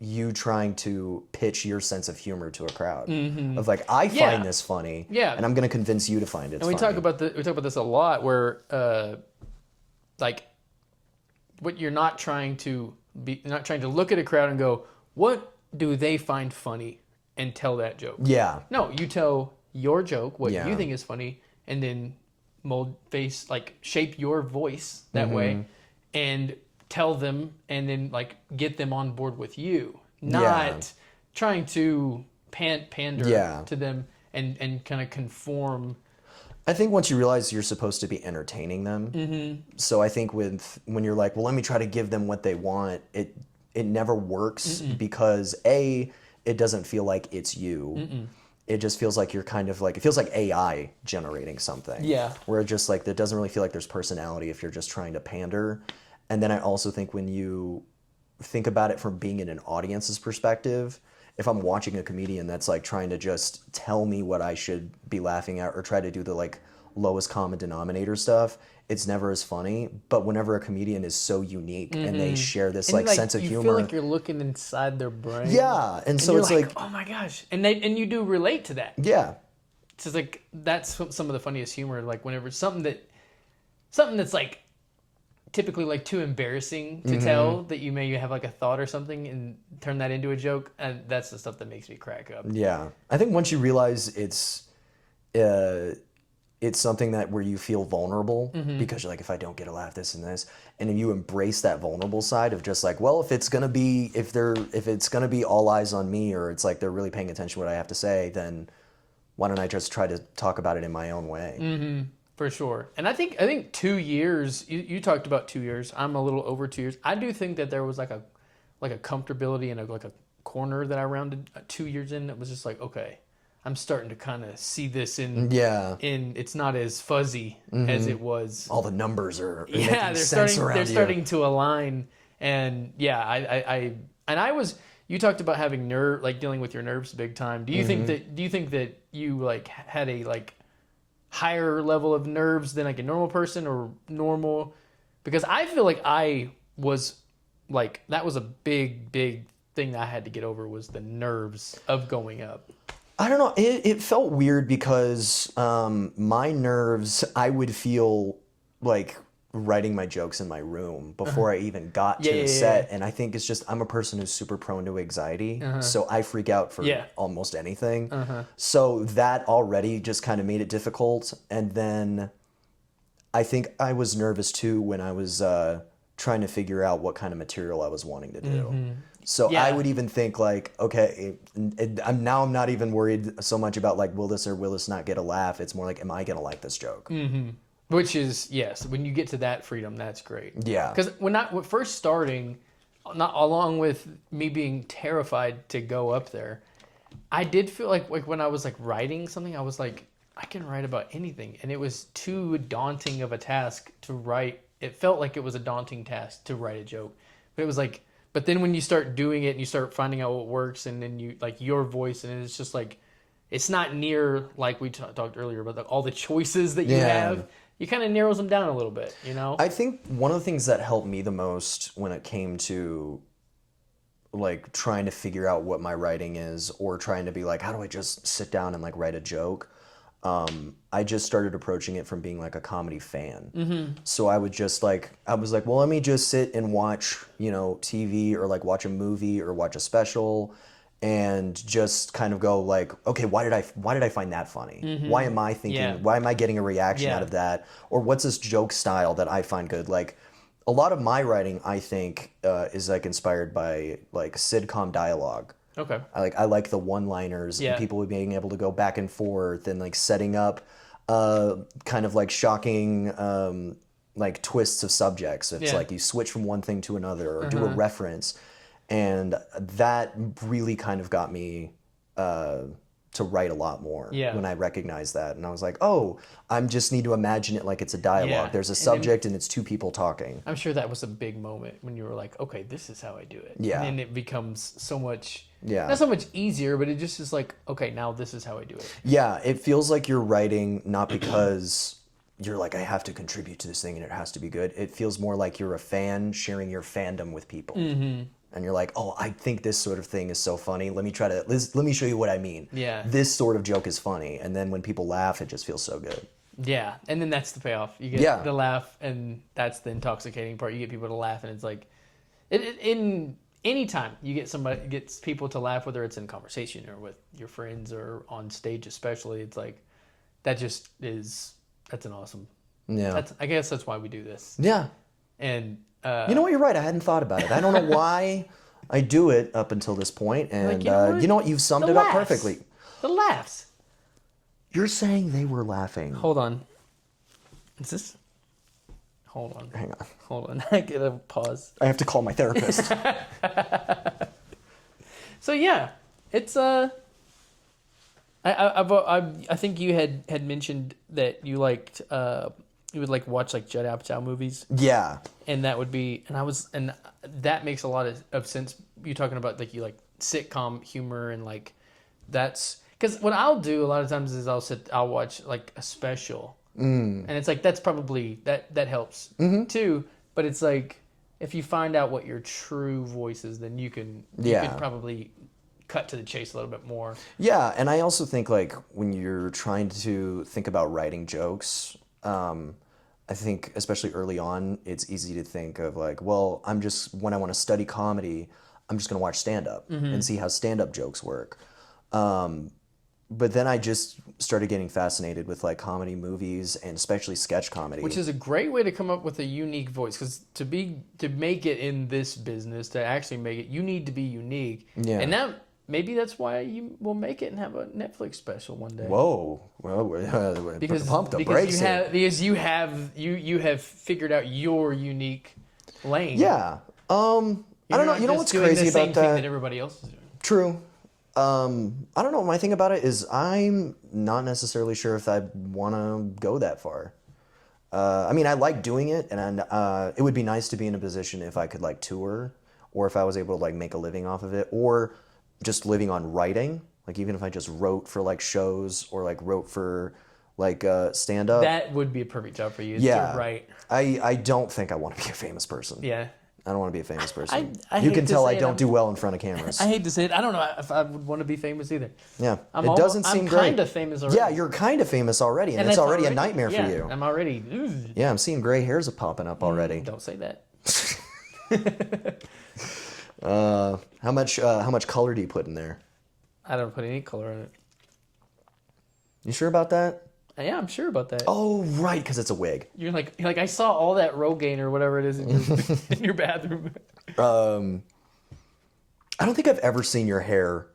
you trying to pitch your sense of humor to a crowd of like, I find this funny, and I'm going to convince you to find it funny. We talk about this a lot, where like what you're not trying to look at a crowd and go, what do they find funny, and tell that joke. Yeah. No, you tell your joke, what you think is funny, and then shape your voice that way, and tell them, and then like get them on board with you, not trying to pander to them and kind of conform. I think once you realize you're supposed to be entertaining them, so I think when you're like, well, let me try to give them what they want, it never works, because it doesn't feel like it's you. It just feels like you're kind of like, it feels like AI generating something. Yeah. Where it just like, it doesn't really feel like there's personality if you're just trying to pander. And then I also think when you think about it from being in an audience's perspective, if I'm watching a comedian that's like trying to just tell me what I should be laughing at, or try to do the like lowest common denominator stuff, it's never as funny. But whenever a comedian is so unique and they share this like sense of humor, you feel like you're looking inside their brain. Yeah, and so it's like, oh my gosh, and you do relate to that. Yeah, it's just like that's some of the funniest humor. Like whenever something that's like typically like too embarrassing to tell, that you may have like a thought or something and turn that into a joke, and that's the stuff that makes me crack up. Yeah, I think once you realize it's something that where you feel vulnerable, because you're like, if I don't get a laugh, this and this, and then you embrace that vulnerable side of just like, well, if it's gonna be all eyes on me, or it's like they're really paying attention to what I have to say, then why don't I just try to talk about it in my own way? For sure. And I think 2 years, you talked about 2 years. I'm a little over 2 years. I do think that there was like a comfortability and like a corner that I rounded 2 years in. It was just like, okay, I'm starting to kind of see this in it's not as fuzzy as it was. All the numbers are they're starting to align. And you talked about having like dealing with your nerves big time. Do you think that you like had a like higher level of nerves than like a normal person, or normal? Because I feel like I was like, that was a big thing that I had to get over, was the nerves of going up. I don't know. It felt weird because my nerves, I would feel like writing my jokes in my room before I even got to the set. And I think it's just, I'm a person who's super prone to anxiety. So I freak out for almost anything. So that already just kind of made it difficult. And then I think I was nervous too when I was trying to figure out what kind of material I was wanting to do. So I would even think like, okay, I'm not even worried so much about like, will this or will this not get a laugh? It's more like, am I going to like this joke? Which is, yes, when you get to that freedom, that's great. Yeah. Because when first starting, not along with me being terrified to go up there, I did feel like when I was like writing something, I was like, I can write about anything. And it was too daunting of a task to write. It felt like it was a daunting task to write a joke. But it was like, but then when you start doing it and you start finding out what works, and then you like your voice, and it's just like, it's not near like we talked earlier about all the choices that you have. You kind of narrows them down a little bit, you know? I think one of the things that helped me the most when it came to like trying to figure out what my writing is, or trying to be like, how do I just sit down and like write a joke? I just started approaching it from being like a comedy fan. So I would just like, I was like, well, let me just sit and watch, you know, TV or like watch a movie or watch a special and just kind of go like, okay, why did I find that funny? Why am I thinking, why am I getting a reaction out of that? Or what's this joke style that I find good? Like a lot of my writing, I think, is like inspired by like sitcom dialogue. Okay. I like the one-liners and people being able to go back and forth and like setting up kind of like shocking like twists of subjects. It's like you switch from one thing to another or do a reference, and that really kind of got me to write a lot more when I recognized that. And I was like, oh, I just need to imagine it like it's a dialogue. Yeah. There's a subject and it's two people talking. I'm sure that was a big moment when you were like, okay, this is how I do it. Yeah. And it becomes so much, Yeah. not so much easier, but it just is like, okay, now this is how I do it. Yeah, it feels like you're writing not because you're like, I have to contribute to this thing and it has to be good. It feels more like you're a fan sharing your fandom with people. And you're like, oh, I think this sort of thing is so funny. Let me show you what I mean. Yeah. This sort of joke is funny. And then when people laugh, it just feels so good. Yeah. And then that's the payoff. You get the laugh, and that's the intoxicating part. You get people to laugh, and it's like, in any time you get somebody, gets people to laugh, whether it's in conversation or with your friends or on stage especially, it's like, that just is, that's an awesome. Yeah. I guess that's why we do this. Yeah. And you know what? You're right. I hadn't thought about it. I don't know why I do it up until this point. And like, you know what? You've summed it up perfectly. The laughs. You're saying they were laughing. Hold on. Is this? Hold on. Hang on. Hold on. I get a pause. I have to call my therapist. So yeah, it's I think you had mentioned that you liked you would like watch like Judd Apatow movies. Yeah. And that would be, and that makes a lot of sense. You're talking about like you like sitcom humor, and like that's because what I'll do a lot of times is I'll watch like a special, and it's like that's probably that helps too. But it's like if you find out what your true voice is, then you can probably cut to the chase a little bit more. Yeah, and I also think like when you're trying to think about writing jokes, I think especially early on, it's easy to think of like, well, when I want to study comedy, I'm just going to watch stand-up and see how stand-up jokes work. But then I just started getting fascinated with like comedy movies and especially sketch comedy. Which is a great way to come up with a unique voice, because to make it in this business, to actually make it, you need to be unique. Yeah. And maybe that's why you will make it and have a Netflix special one day. Whoa! Well, because pump the brakes because you have figured out your unique lane. Yeah. I don't know. You know what's crazy about that? Thing that everybody else is doing. True. I don't know. My thing about it is I'm not necessarily sure if I want to go that far. I mean, I like doing it, and it would be nice to be in a position if I could like tour, or if I was able to like make a living off of it, or just living on writing. Like even if I just wrote for like shows or like wrote for like stand up. That would be a perfect job for you. Yeah. To write. I don't think I want to be a famous person. Yeah. I don't want to be a famous person. I you hate can to tell say I don't do well in front of cameras. I hate to say it. I don't know if I would want to be famous either. Yeah. It doesn't seem great. I'm kind of famous already. Yeah, you're kind of famous already, and it's already a nightmare for you. I'm already. Yeah, I'm seeing gray hairs popping up already. Don't say that. How much color do you put in there? I don't put any color in it. You sure about that? Yeah, I'm sure about that. Oh, right, because it's a wig. You're like I saw all that Rogaine or whatever it is in your bathroom. I don't think I've ever seen your hair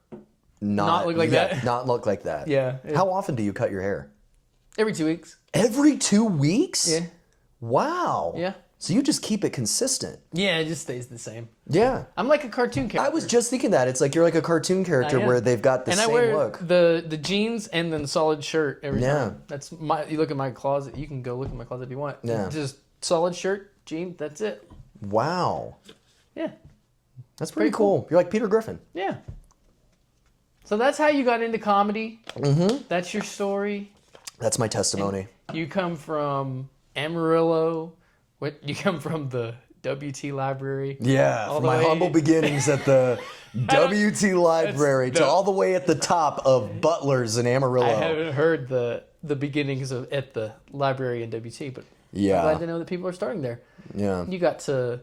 not look like that. Not look like that. Yeah. How often do you cut your hair? Every 2 weeks. Every 2 weeks? Yeah. Wow. Yeah. So you just keep it consistent. Yeah, it just stays the same. Yeah. I'm like a cartoon character. I was just thinking that. It's like you're like a cartoon character where they've got the same look. And I wear the jeans and then solid shirt every time. That's you look at my closet. You can go look at my closet if you want. Yeah. Just solid shirt, jeans, that's it. Wow. Yeah. That's pretty cool. You're like Peter Griffin. Yeah. So that's how you got into comedy. Mm-hmm. That's your story. That's my testimony. And you come from Amarillo. You come from the WT Library. Yeah, All from the my way- humble beginnings at the WT Library to no. all the way at the top of Butler's in Amarillo. I haven't heard the beginnings of at the library in WT, but Yeah. I'm glad to know that people are starting there. Yeah. You got to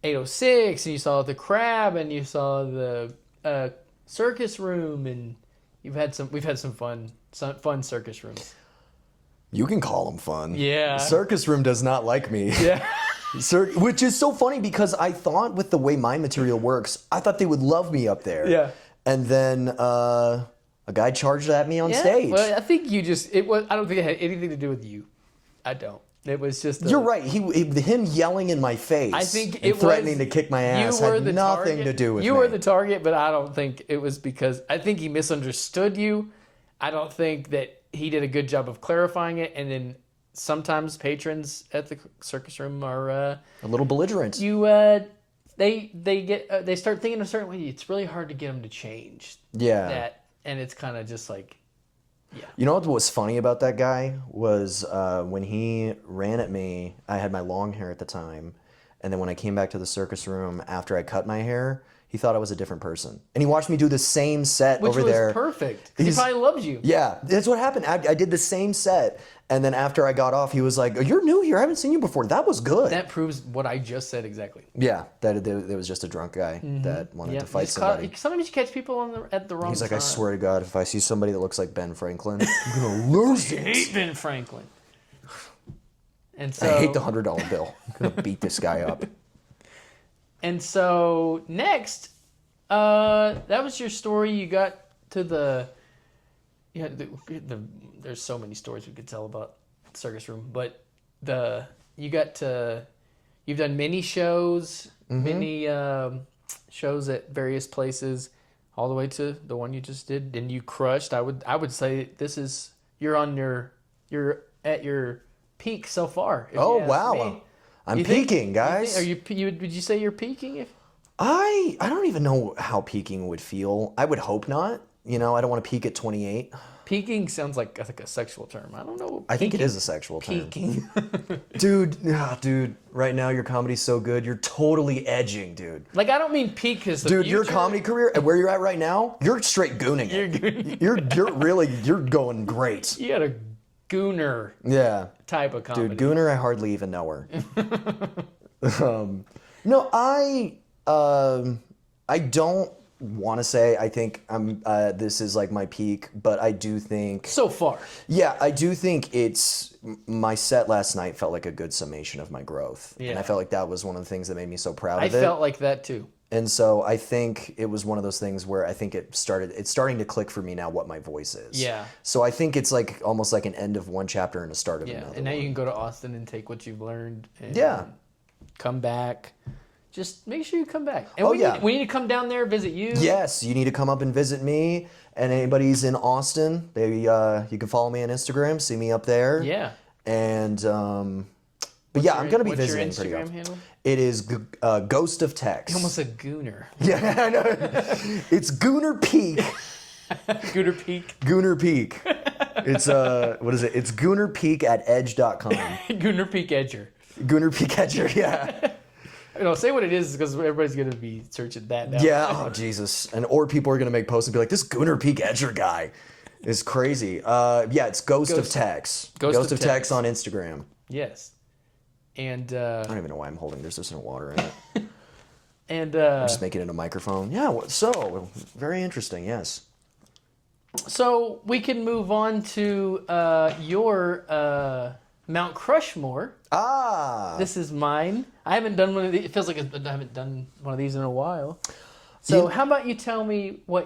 806, and you saw the Crab, and you saw the circus room, and we've had some fun circus rooms. You can call them fun. Yeah. Circus Room does not like me. Yeah. Which is so funny because I thought with the way my material works, I thought they would love me up there. Yeah. And then a guy charged at me on stage. Well, I think I don't think it had anything to do with you. I don't. It was just. You're right. Him yelling in my face. I think and it threatening was, to kick my ass you were had the nothing target. to do with you me. were the target, but I don't think it was because I think he misunderstood you. I don't think that he did a good job of clarifying it, and then sometimes patrons at the circus room are a little belligerent. they start thinking a certain way. It's really hard to get them to change. Yeah. That, and it's kind of just like. Yeah. You know what was funny about that guy was when he ran at me, I had my long hair at the time, and then when I came back to the circus room after I cut my hair, he thought I was a different person. And he watched me do the same set Which over was there. perfect. He probably loved you. Yeah, that's what happened. I did the same set, and then after I got off, he was like, "You're new here. I haven't seen you before. That was good." That proves what I just said exactly. Yeah, that there was just a drunk guy that wanted to fight somebody. Sometimes you catch people at the wrong He's like, time. "I swear to God, if I see somebody that looks like Ben Franklin, I'm gonna lose I it." hate Ben Franklin. And so I hate the $100 bill. I'm gonna beat this guy up. And so next, that was your story. You got to there's so many stories we could tell about Circus Room, but you've done many shows, many shows at various places, all the way to the one you just did, and you crushed. I would say you're at your peak so far. if Oh you ask wow, me. I'm You think- peaking, guys. Would you say you're peaking? I don't even know how peaking would feel. I would hope not. You know, I don't want to peak at 28. Peaking sounds like a sexual term. I don't know. I think it is a sexual term. Peaking. Dude, right now your comedy's so good. You're totally edging, dude. Like, I don't mean peak as the Dude, your future. comedy career and where you're at right now, you're straight gooning it. You're going great. You got a gooner Yeah. type of comedy. Dude, Gooner, I hardly even know her. No, I don't want to say I think this is like my peak, but I do think So far. yeah, I do think my set last night felt like a good summation of my growth. And Yeah. I felt like that was one of the things that made me so proud I of it. felt like that too. And so I think it was one of those things where I think it's starting to click for me now what my voice is. Yeah. So I think it's like almost like an end of one chapter and a start of Yeah. another. And now one. you can go to Austin and take what you've learned. And Yeah. Come back. Just make sure you come back. And Oh, we yeah. Need, we need to come down there, visit you. Yes, you need to come up and visit me. And anybody's in Austin, you can follow me on Instagram, see me up there. Yeah. And but yeah, I'm gonna be What's your visiting pretty Instagram often. handle? It is Ghost of Tex. You almost said gooner. Yeah, I know. It's Gooner Peak. Gooner Peak. Gooner Peak. It's what is it? It's Gooner Peak at edge.com. Gooner Peak Edger. Gooner Peak Edger, yeah. No, say what it is because everybody's going to be searching that now. Yeah, oh Jesus. Or people are gonna make posts and be like, this Gooner Peak Edger guy is crazy. Yeah, it's Ghost of Tex. Ghost of Tex on Instagram. Yes. And I don't even know why I'm holding this. There's no water in it. and Just making it a microphone. Yeah, so very interesting, yes. so we can move on to your Mount Crushmore. Ah. This is mine. I haven't done one of these. It feels like I haven't done one of these in a while. So how about you tell me who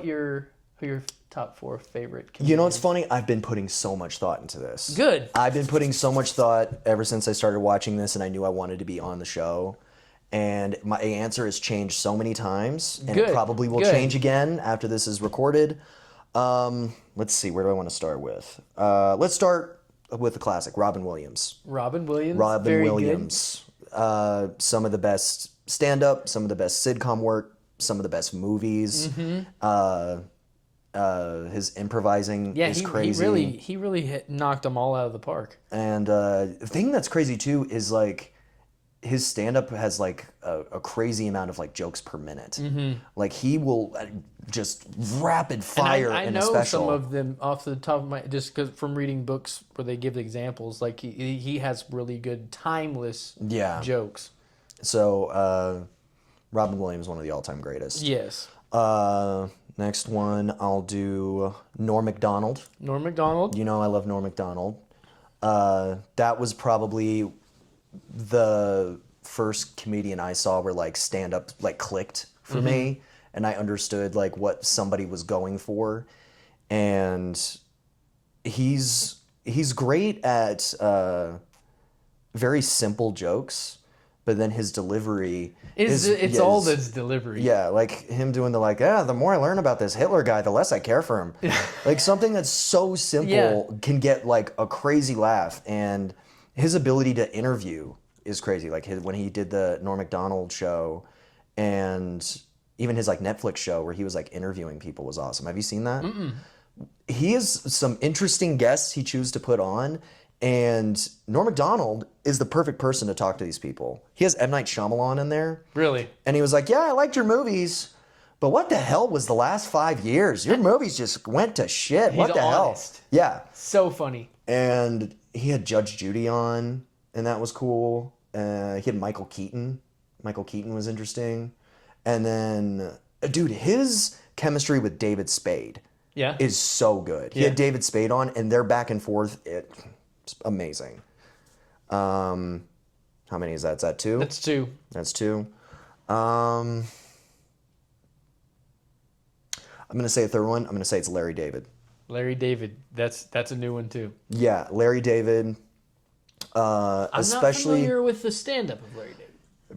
your top 4 favorite comedians? You know what's funny? I've been putting so much thought into this. Good. I've been putting so much thought ever since I started watching this and I knew I wanted to be on the show. And my answer has changed so many times. And Good. it probably will Good. change again after this is recorded. Let's see, where do I want to start with? Let's start with the classic, Robin Williams. Robin Williams. Robin very Williams. Some of the best stand-up, some of the best sitcom work, some of the best movies. His improvising is crazy. He really knocked them all out of the park. And the thing that's crazy too is like his stand-up has like a crazy amount of like jokes per minute. Mm-hmm. Like he will just rapid fire I in know a special. some of them off the top of my, just cause from reading books where they give examples. Like he has really good timeless jokes. So Robin Williams, one of the all-time greatest. Yes. Next one, I'll do Norm Macdonald. Norm Macdonald. You know I love Norm Macdonald. That was probably the first comedian I saw where like stand-up like clicked for me, and I understood like what somebody was going for. And he's great at very simple jokes, but then his delivery it's all that's delivery. Yeah, like him doing the more I learn about this Hitler guy, the less I care for him. Like something that's so simple can get like a crazy laugh, and his ability to interview is crazy. Like when he did the Norm Macdonald show, and even his like Netflix show where he was like interviewing people was awesome. Have you seen that? Mm-mm. He has some interesting guests he chooses to put on, and Norm Macdonald is the perfect person to talk to these people. He has M. Night Shyamalan in there. Really? And he was like, yeah, I liked your movies, but what the hell was the last 5 years? Your movies just went to shit. What the honest. hell? Yeah. So funny. And he had Judge Judy on, and that was cool. He had Michael Keaton. Michael Keaton was interesting. And then, dude, his chemistry with David Spade is so good. He had David Spade on, and their back and forth, it's amazing. How many is that? Is that 2? That's 2. That's 2. I'm going to say a third one. I'm going to say it's Larry David. Larry David. That's a new one too. Yeah, Larry David. I'm Especially not familiar with the stand-up of Larry David.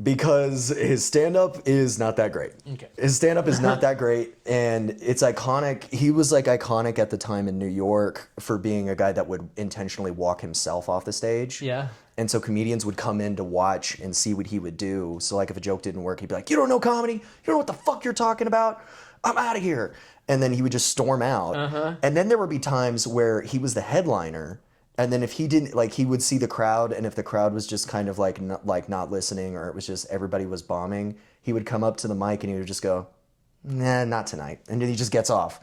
Because his stand-up is not that great. Okay. His stand-up is not that great, and it's iconic. He was like iconic at the time in New York for being a guy that would intentionally walk himself off the stage. Yeah. And so comedians would come in to watch and see what he would do. So like if a joke didn't work, he'd be like, you don't know comedy? You don't know what the fuck you're talking about? I'm out of here. And then he would just storm out. And then there would be times where he was the headliner. And then if he didn't, like, he would see the crowd, and if the crowd was just kind of like not listening, or it was just everybody was bombing, he would come up to the mic and he would just go, nah, not tonight. And then he just gets off.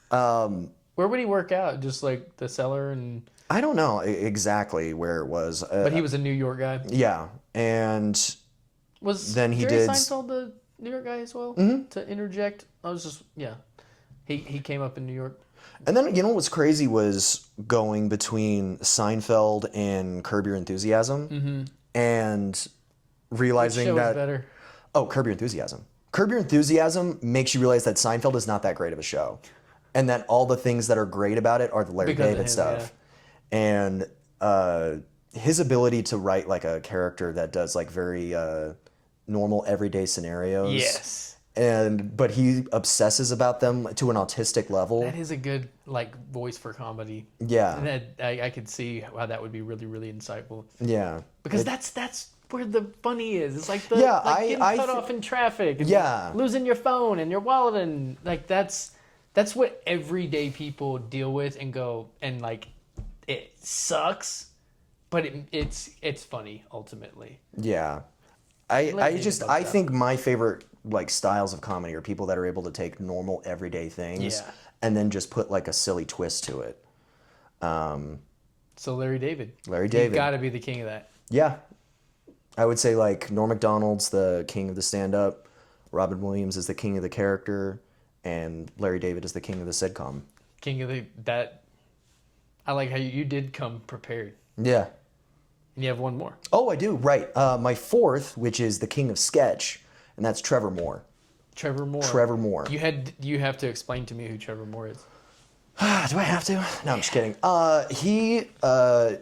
Where would he work out? Just like the Cellar and... I don't know exactly where it was. But he was a New York guy? Yeah. And was then he Jerry did... Seinfeld the New York guy as well? To interject? I was just... Yeah. He came up in New York. And then, you know what's crazy was going between Seinfeld and Curb Your Enthusiasm and realizing Which show that... is better? Oh, Curb Your Enthusiasm. Curb Your Enthusiasm makes you realize that Seinfeld is not that great of a show. And that all the things that are great about it are the Larry David stuff. Yeah. And his ability to write like a character that does like very normal everyday scenarios. Yes. But he obsesses about them to an autistic level. That is a good like voice for comedy. Yeah. And that, I could see how that would be really, really insightful. Yeah. Because that's where the funny is. It's like the getting cut off in traffic. And losing your phone and your wallet, and like that's what everyday people deal with and go, and like it sucks, but it's funny ultimately. Yeah. I think my favorite like styles of comedy are people that are able to take normal everyday things and then just put like a silly twist to it. So Larry David. You've got to be the king of that. Yeah. I would say like Norm Macdonald's the king of the stand-up, Robin Williams is the king of the character, and Larry David is the king of the sitcom. King of that. I like how you did come prepared. Yeah. And you have one more. Oh, I do. Right. My fourth, which is the king of sketch, and that's Trevor Moore. Trevor Moore. Trevor Moore. You have to explain to me who Trevor Moore is. Do I have to? No, I'm just kidding. He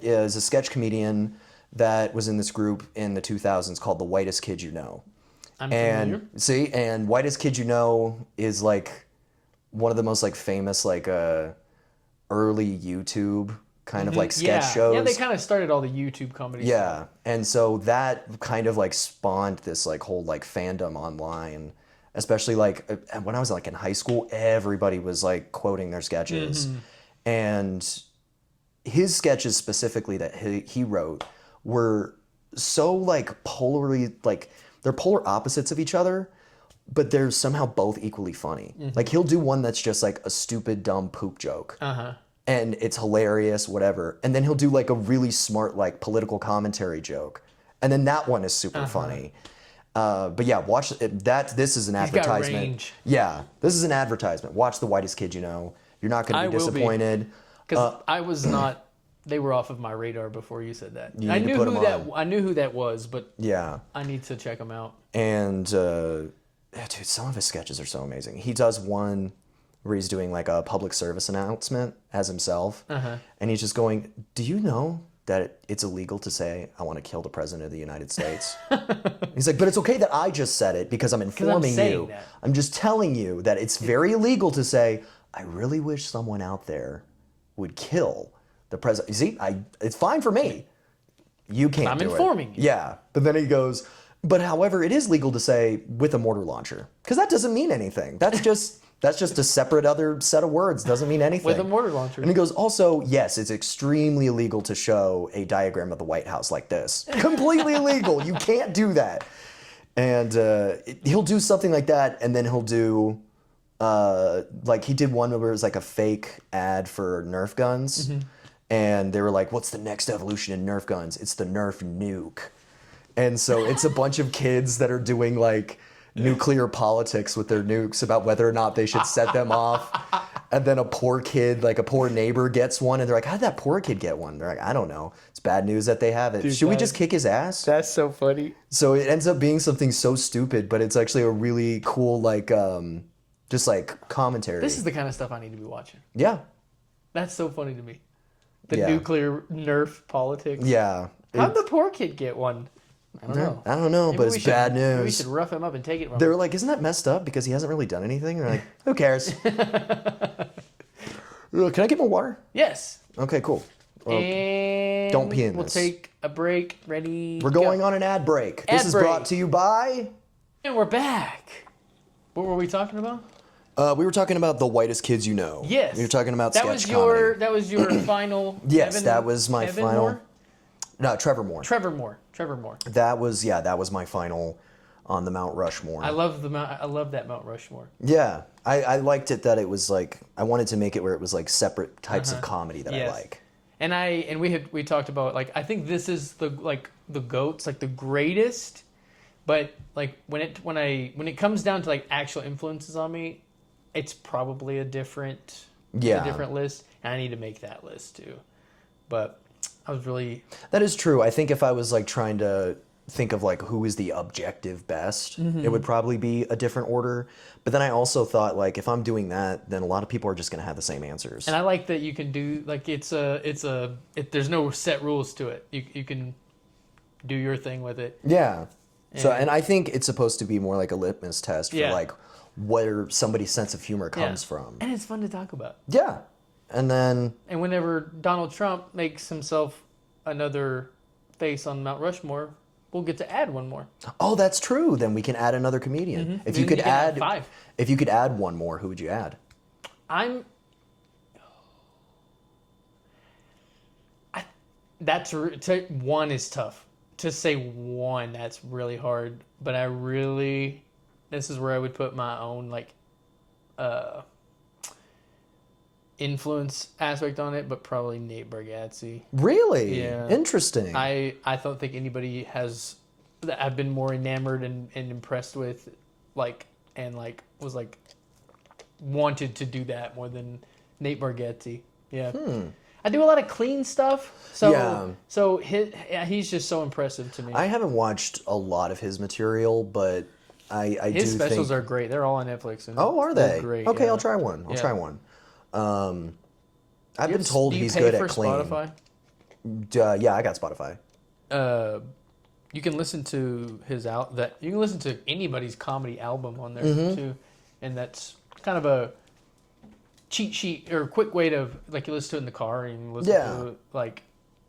is a sketch comedian that was in this group in the 2000s called The Whitest Kid You Know. I'm familiar. And Whitest Kid You Know is like one of the most like famous like early YouTube kind of like sketch shows. Yeah, they kind of started all the YouTube comedy stuff. And so that kind of like spawned this like whole like fandom online, especially like when I was like in high school, everybody was like quoting their sketches. And his sketches specifically that he wrote were so like polarly, like they're polar opposites of each other, but they're somehow both equally funny. Like he'll do one that's just like a stupid, dumb poop joke. And it's hilarious, whatever. And then he'll do like a really smart, like political commentary joke. And then that one is super funny. But yeah, watch that. This is an advertisement. Got range. Yeah, this is an advertisement. Watch The Whitest Kid You Know. You're not going to be disappointed. Because I was not. They were off of my radar before you said that. You I need to knew put who 'em that. on. I knew who that was, but Yeah. I need to check them out. And dude, some of his sketches are so amazing. He does one where he's doing like a public service announcement as himself, and he's just going, "Do you know that it's illegal to say I want to kill the president of the United States?" He's like, "But it's okay that I just said it because I'm informing you. that. I'm just telling you that it's very illegal to say I really wish someone out there would kill the president. You see, it's fine for me. You can't I'm do it." informing you. Yeah, but then he goes, "But however, it is legal to say with a mortar launcher because that doesn't mean anything. That's just a separate other set of words. Doesn't mean anything With a mortar launcher. And he goes, also, yes, it's extremely illegal to show a diagram of the White House like this. Completely illegal. You can't do that. And he'll do something like that, and then he'll do, like he did one where it was like a fake ad for Nerf guns. And they were like, what's the next evolution in Nerf guns? It's the Nerf nuke. And so it's a bunch of kids that are doing like nuclear politics with their nukes about whether or not they should set them off. And then a poor kid, like a poor neighbor gets one, and they're like, how'd that poor kid get one? They're like, I don't know. It's bad news that they have it. Dude, should we just kick his ass? That's so funny. So it ends up being something so stupid, but it's actually a really cool, like, just like commentary. This is the kind of stuff I need to be watching. Yeah. That's so funny to me. The Yeah. nuclear Nerf politics. Yeah. How'd the poor kid get one? I don't know. I don't know, Maybe but we it's should- bad maybe We news. should rough him up and take it from They him. were like, isn't that messed up because he hasn't really done anything? They're like, who cares? Can I get more water? Yes. Okay, cool. Well, And don't pee in we'll this. take a break. Ready? we're going on an ad break. Ad This is break. brought to you by... And we're back. What were we talking about? we were talking about The Whitest Kids You Know. Yes. We were talking about that sketch was comedy. your That was your final. Yes, Evan- that was my Evan final... Moore? No, Trevor Moore. Trevor Moore. That was my final on the Mount Rushmore. I love that Mount Rushmore. Yeah, I liked it that it was like, I wanted to make it where it was like separate types of comedy that Yes. I like. And we talked about, like, I think this is the GOATs, like the greatest, but like when it comes down to like actual influences on me, it's probably a different list, and I need to make that list too. But I was really... That is true. I think if I was like trying to think of like who is the objective best, it would probably be a different order. But then I also thought, like, if I'm doing that, then a lot of people are just going to have the same answers. And I like that you can do, like, there's no set rules to it. You can do your thing with it. Yeah. So, and I think it's supposed to be more like a litmus test for like where somebody's sense of humor comes from. And it's fun to talk about. Yeah. And then... And whenever Donald Trump makes himself another face on Mount Rushmore, we'll get to add one more. Oh, that's true. Then we can add another comedian. If you Then could you can add add 5. If you could add one more, who would you add? One is tough. To say one, that's really hard. But this is where I would put my own, like, influence aspect on it, but probably Nate Bargatze. Really? Yeah. Interesting. I don't think anybody that I've been more enamored and impressed with, was like wanted to do that more than Nate Bargatze. Yeah. I do a lot of clean stuff. So he's just so impressive to me. I haven't watched a lot of his material, but I His do specials think... are great. They're all on Netflix. And Oh, are they're they? Great. Okay, yeah. I'll try one. I'll try one. I've been told Do you he's pay good for at clean. Spotify? Yeah, I got Spotify. You can listen to you can listen to anybody's comedy album on there too, and that's kind of a cheat sheet or a quick way to, like, you listen to it in the car and listen to it, like,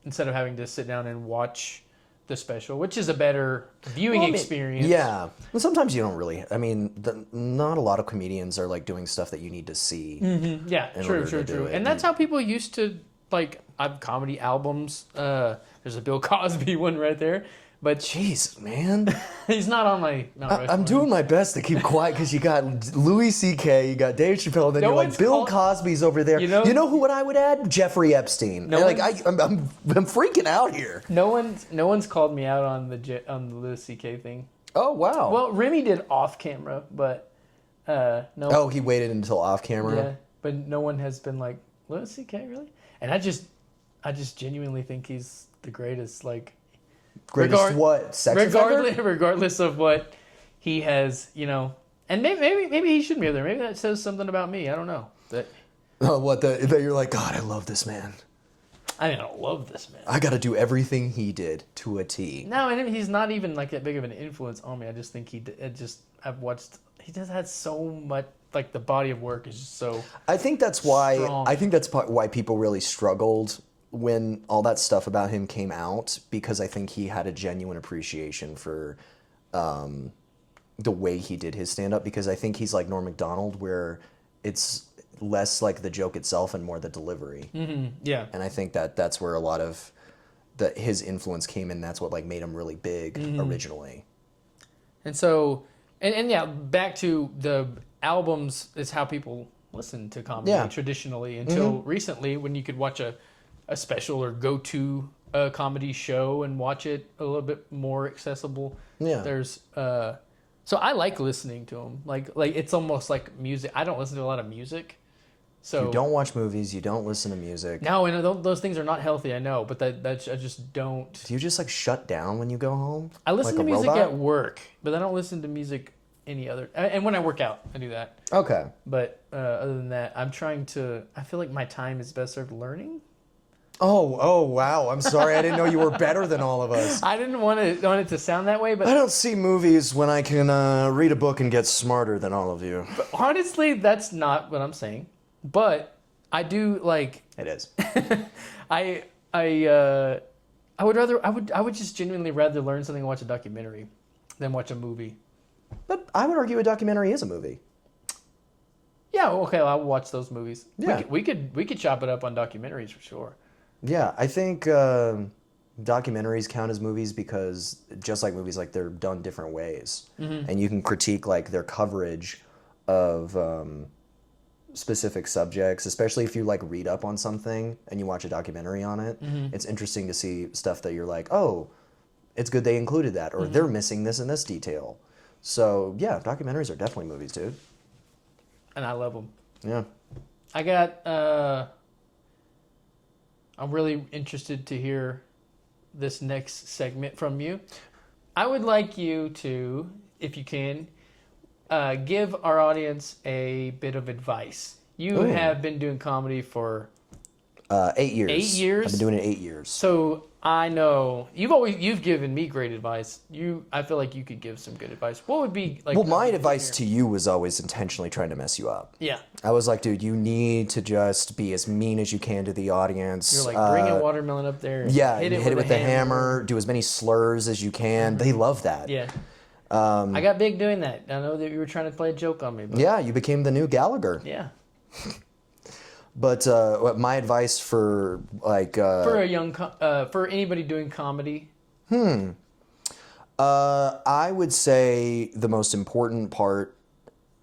instead of having to sit down and watch the special, which is a better viewing experience. Yeah, and sometimes you don't really. I mean, not a lot of comedians are like doing stuff that you need to see. Yeah, in true. order to do it. And that's how people used to, like, I've comedy albums. There's a Bill Cosby one right there. But jeez, man, he's not on my. I'm doing my best to keep quiet because you got Louis C.K., you got Dave Chappelle, and then you're like Bill Cosby's over there. You know who? What I would add? Jeffrey Epstein. I'm freaking out here. No one's called me out on the Louis C.K. thing. Oh wow. Well, Remy did off camera, but no. Oh, he waited until off camera. Yeah, but no one has been like Louis C.K. really, and I just genuinely think he's the greatest. Like. Regardless of what he has, and maybe he shouldn't be there. Maybe that says something about me. I don't know. But that you're like, God, I love this man. I mean, I don't love this man. I got to do everything he did to a T. No, and he's not even like that big of an influence on me. I just think I've watched. He just had so much. Like the body of work is just so. I think that's why. Strong. I think that's why people really struggled when all that stuff about him came out, because I think he had a genuine appreciation for the way he did his stand-up, because I think he's like Norm Macdonald, where it's less like the joke itself and more the delivery. Mm-hmm. Yeah. And I think that's where a lot of his influence came in. That's what like made him really big originally. And so, and yeah, back to the albums is how people listen to comedy traditionally until recently, when you could watch a special or go to a comedy show and watch it a little bit more accessible. Yeah. There's so I like listening to them. Like it's almost like music. I don't listen to a lot of music. So you don't watch movies, you don't listen to music. No, and those things are not healthy, I know, but that I just don't. Do you just like shut down when you go home? I listen like to music at work, but I don't listen to music any other. And when I work out, I do that. Okay. But other than that, I feel like my time is best served learning. Oh, wow. I'm sorry. I didn't know you were better than all of us. I didn't want it to sound that way, but I don't see movies when I can read a book and get smarter than all of you. But honestly, that's not what I'm saying. But I do like. It is. I would just genuinely rather learn something and watch a documentary than watch a movie. But I would argue a documentary is a movie. Yeah, okay, well, I'll watch those movies. Yeah. We could chop it up on documentaries for sure. Yeah, I think documentaries count as movies because just like movies, like they're done different ways. Mm-hmm. And you can critique like their coverage of specific subjects, especially if you like read up on something and you watch a documentary on it. Mm-hmm. It's interesting to see stuff that you're like, oh, it's good they included that, or they're missing this and this detail. So yeah, documentaries are definitely movies, dude. And I love them. Yeah. I got. I'm really interested to hear this next segment from you. I would like you to, if you can, give our audience a bit of advice. You have been doing comedy for 8 years. 8 years? I've been doing it 8 years. So I know you've given me great advice. I feel like you could give some good advice. What would be like? Well, my advice to you was always intentionally trying to mess you up. Yeah. I was like, dude, you need to just be as mean as you can to the audience. You're like, bring a watermelon up there. And hit it with the hammer. Do as many slurs as you can. Mm-hmm. They love that. Yeah. I got big doing that. I know that you were trying to play a joke on me. But... Yeah, you became the new Gallagher. Yeah. But my advice for like for a young for anybody doing comedy, I would say the most important part,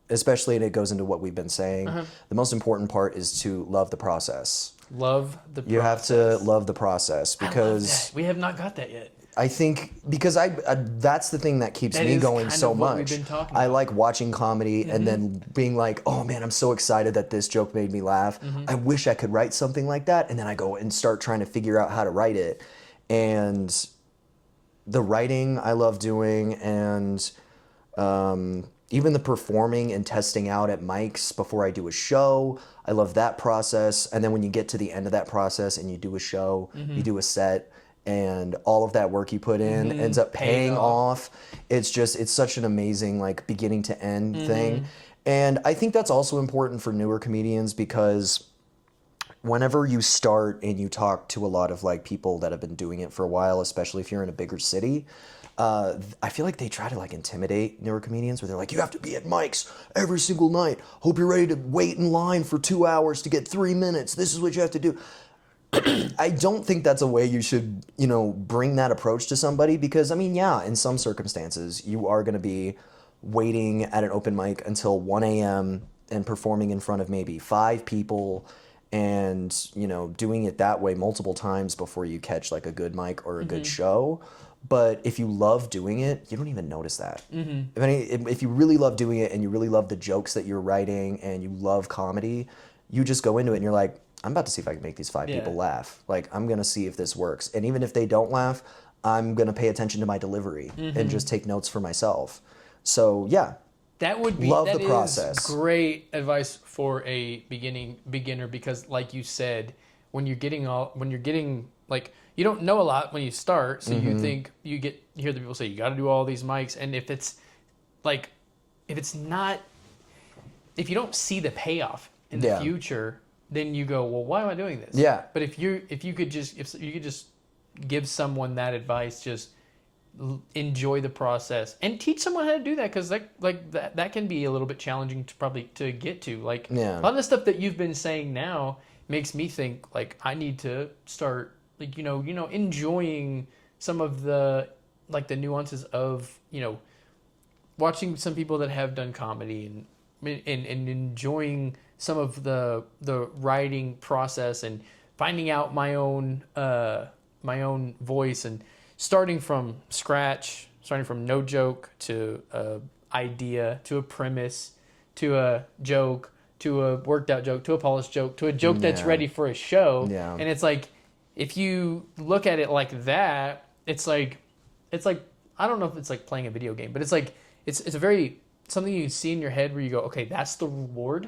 especially, and it goes into what we've been saying, the most important part is to love the process. Love the process. You have to love the process because we have not got that yet. I think because I that's the thing that keeps me going so much. We've been talking I like watching comedy and then being like, oh man, I'm so excited that this joke made me laugh. I wish I could write something like that. And then I go and start trying to figure out how to write it. And the writing I love doing, and even the performing and testing out at mics before I do a show. I love that process. And then when you get to the end of that process and you do a show, you do a set, and all of that work you put in ends up paying off. It's such an amazing like beginning to end thing. And I think that's also important for newer comedians, because whenever you start and you talk to a lot of like people that have been doing it for a while, especially if you're in a bigger city, I feel like they try to like intimidate newer comedians, where they're like, you have to be at mics every single night. Hope you're ready to wait in line for 2 hours to get 3 minutes. This is what you have to do. I don't think that's a way you should, bring that approach to somebody because, I mean, yeah, in some circumstances, you are going to be waiting at an open mic until 1 a.m. and performing in front of maybe 5 people and, doing it that way multiple times before you catch like a good mic or a good show. But if you love doing it, you don't even notice that. If you really love doing it and you really love the jokes that you're writing and you love comedy, you just go into it and you're like, I'm about to see if I can make these 5 people laugh. Like, I'm going to see if this works. And even if they don't laugh, I'm going to pay attention to my delivery and just take notes for myself. So, yeah. That would be love the process. Great advice for a beginner because, like you said, when you're getting like you don't know a lot when you start, so you think you hear the people say you got to do all these mics, and if you don't see the payoff in the future, then you go, well, why am I doing this? Yeah. But if you could just give someone that advice, just enjoy the process and teach someone how to do that, because that can be a little bit challenging to get to. Like a lot of the stuff that you've been saying now makes me think like I need to start like enjoying some of the like the nuances of watching some people that have done comedy and enjoying some of the writing process and finding out my own voice and starting from scratch, starting from no joke to a idea to a premise to a joke to a worked out joke to a polished joke to a joke that's ready for a show. Yeah. And it's like if you look at it like that, it's like I don't know if it's like playing a video game, but it's like it's a very something you see in your head where you go, okay, that's the reward.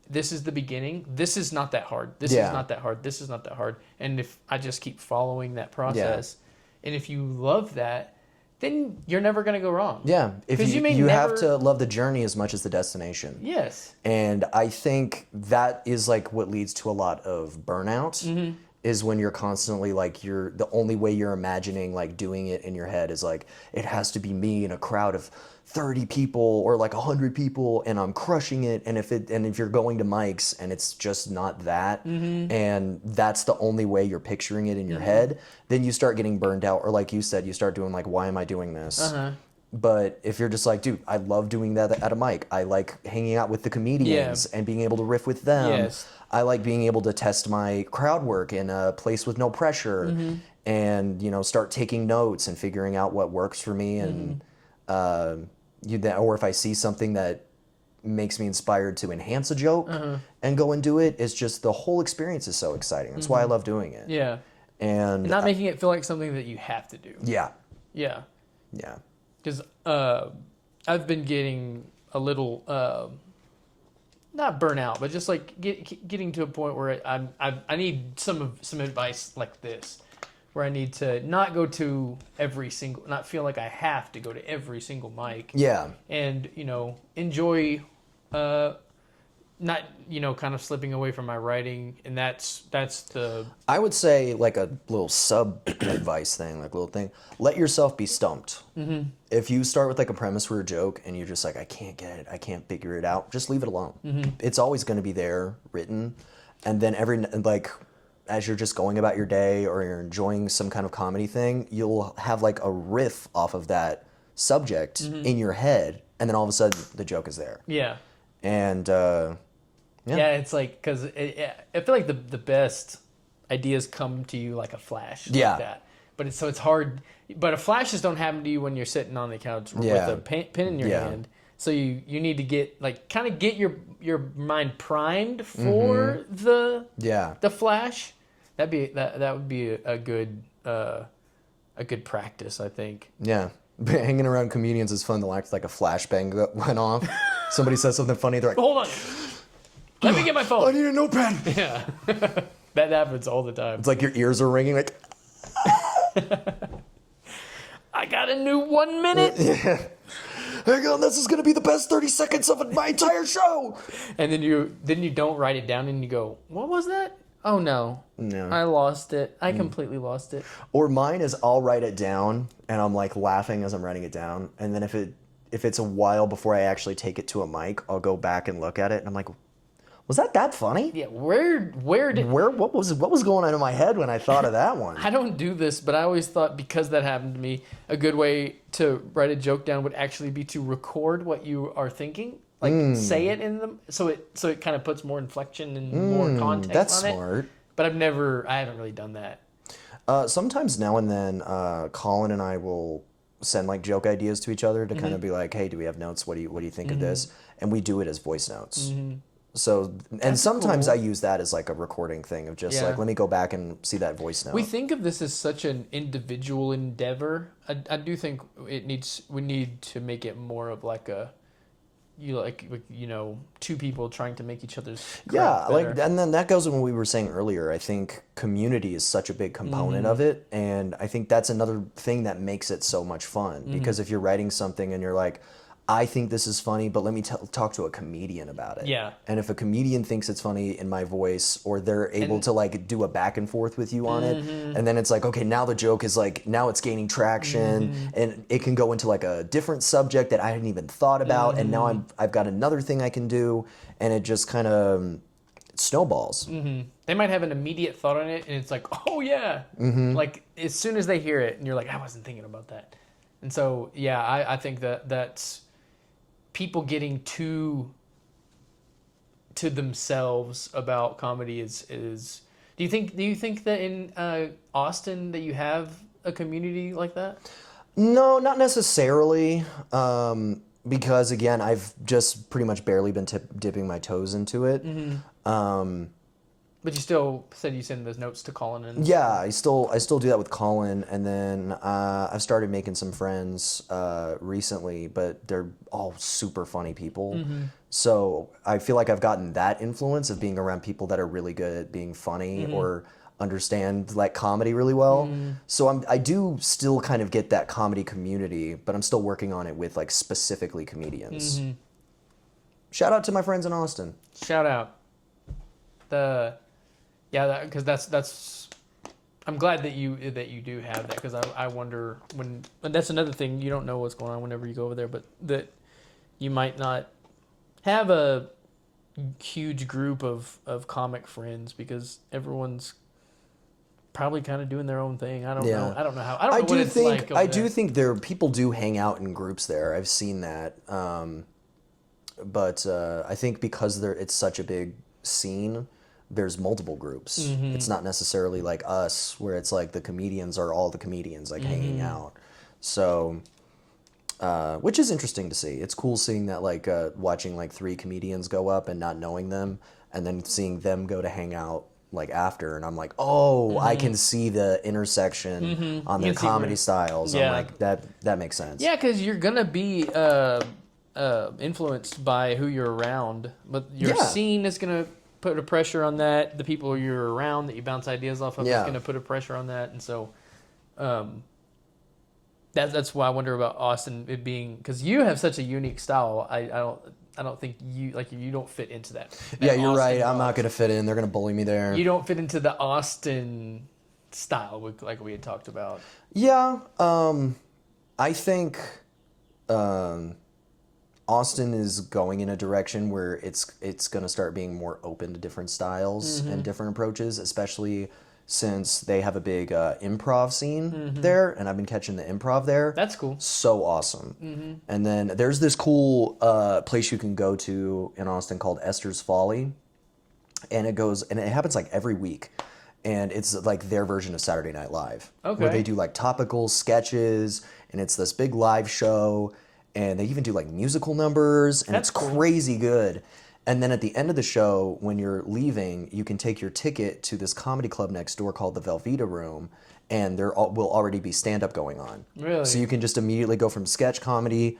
This is the beginning. This is not that hard. This is not that hard. This is not that hard. And if I just keep following that process, and if you love that, then you're never going to go wrong. Yeah, if you have to love the journey as much as the destination. Yes. And I think that is like what leads to a lot of burnout. Is when you're constantly like the only way you're imagining like doing it in your head is like it has to be me in a crowd of 30 people or like 100 people and I'm crushing it, and if you're going to mics and it's just not that, and that's the only way you're picturing it in your head, then you start getting burned out, or like you said, you start doing like, why am I doing this? But if you're just like, dude, I love doing that at a mic. I like hanging out with the comedians and being able to riff with them. Yes. I like being able to test my crowd work in a place with no pressure and, start taking notes and figuring out what works for me. And, or if I see something that makes me inspired to enhance a joke and go and do it, it's just the whole experience is so exciting. That's why I love doing it. Yeah. And not making it feel like something that you have to do. Yeah. Yeah. Yeah. Because I've been getting a little, not burnout, but just like getting to a point where I need some advice like this, where I need to not go to not feel like I have to go to every single mic. Yeah. And, enjoy, not, kind of slipping away from my writing. And that's the... I would say like a little sub advice thing, like a little thing. Let yourself be stumped. If you start with like a premise for a joke and you're just like, I can't get it, I can't figure it out, just leave it alone. It's always going to be there written. And then as you're just going about your day or you're enjoying some kind of comedy thing, you'll have like a riff off of that subject in your head. And then all of a sudden the joke is there. Yeah. And, it's like, because I feel like the best ideas come to you like a flash. Like that. But it's hard. But flashes don't happen to you when you're sitting on the couch with a pen in your hand. So you need to get your mind primed for the flash. That would be a good practice, I think. Yeah. Hanging around comedians is fun. They'll act like a flashbang went off. Somebody says something funny, they're like, hold on. Let me get my phone. I need a notepad. Yeah. That happens all the time. It's like your ears are ringing like I got a new 1 minute. Yeah. Hang on, this is gonna be the best 30 seconds of my entire show. And then you don't write it down and you go, what was that? Oh no. I lost it. I completely lost it. Or mine is I'll write it down and I'm like laughing as I'm writing it down. And then if it's a while before I actually take it to a mic, I'll go back and look at it and I'm like, Was that funny? Yeah, where did What was going on in my head when I thought of that one? I don't do this, but I always thought because that happened to me, a good way to write a joke down would actually be to record what you are thinking, like say it in them, so it kind of puts more inflection and more context That's on smart. it. But I haven't really done that. Sometimes now and then, Colin and I will send like joke ideas to each other to kind of be like, "Hey, do we have notes? What do you think of this?" And we do it as voice notes. So, and sometimes cool. I use that as like a recording thing of just Yeah. like, let me go back and see that voice note. We think of this as such an individual endeavor. I do think we need to make it more of like two people trying to make each other's craft better. and then that goes with what we were saying earlier. I think community is such a big component of it, and I think that's another thing that makes it so much fun. Because if you're writing something and you're like, I think this is funny, but let me talk to a comedian about it. Yeah. And if a comedian thinks it's funny in my voice, or they're able to like do a back and forth with you on it, and then it's like, okay, now the joke is like, now it's gaining traction, and it can go into like a different subject that I hadn't even thought about, and now I've got another thing I can do, and it just kind of snowballs. They might have an immediate thought on it, and it's like, oh yeah, like as soon as they hear it, and you're like, I wasn't thinking about that. And so yeah, I think that's people getting too to themselves about comedy is do you think that in Austin that you have a community like that? No, not necessarily. Because again, I've just pretty much barely been dipping my toes into it. But you still said you send those notes to Colin and Yeah, I still do that with Colin, and then I've started making some friends recently, but they're all super funny people. So I feel like I've gotten that influence of being around people that are really good at being funny or understand like comedy really well. So I do still kind of get that comedy community, but I'm still working on it with like specifically comedians. Shout out to my friends in Austin. Shout out. Because that's. I'm glad that you do have that, because I wonder when. And that's another thing, you don't know what's going on whenever you go over there, but that you might not have a huge group of comic friends because everyone's probably kind of doing their own thing. I don't know. I don't know how. I don't know what it's like over I there. do think people do hang out in groups there. I've seen that. But I think because it's such a big scene, there's multiple groups. It's not necessarily like us, where it's like the comedians are all the comedians like hanging out. So, which is interesting to see. It's cool seeing that, like watching like 3 comedians go up and not knowing them, and then seeing them go to hang out like after, and I'm like, oh, I can see the intersection on their comedy styles. Yeah. I'm like, that makes sense. Yeah, because you're gonna be influenced by who you're around, but your scene is gonna put a pressure on that. The people you're around that you bounce ideas off of is gonna put a pressure on that, and so that's why I wonder about Austin, it being, because you have such a unique style. I don't think you don't fit into that. Yeah, you're Austin right. I'm style. not gonna fit in. They're gonna bully me there. You don't fit into the Austin style, like we had talked about. Yeah, I think Austin is going in a direction where it's going to start being more open to different styles and different approaches, especially since they have a big improv scene there, and I've been catching the improv there. That's cool. So awesome. And then there's this cool place you can go to in Austin called Esther's Folly, and it happens like every week. And it's like their version of Saturday Night Live. Okay. Where they do like topical sketches, and it's this big live show, and they even do like musical numbers, and That's it's cool. crazy good. And then at the end of the show, when you're leaving, you can take your ticket to this comedy club next door called the Velveeta Room, and there will already be stand-up going on. Really? So you can just immediately go from sketch comedy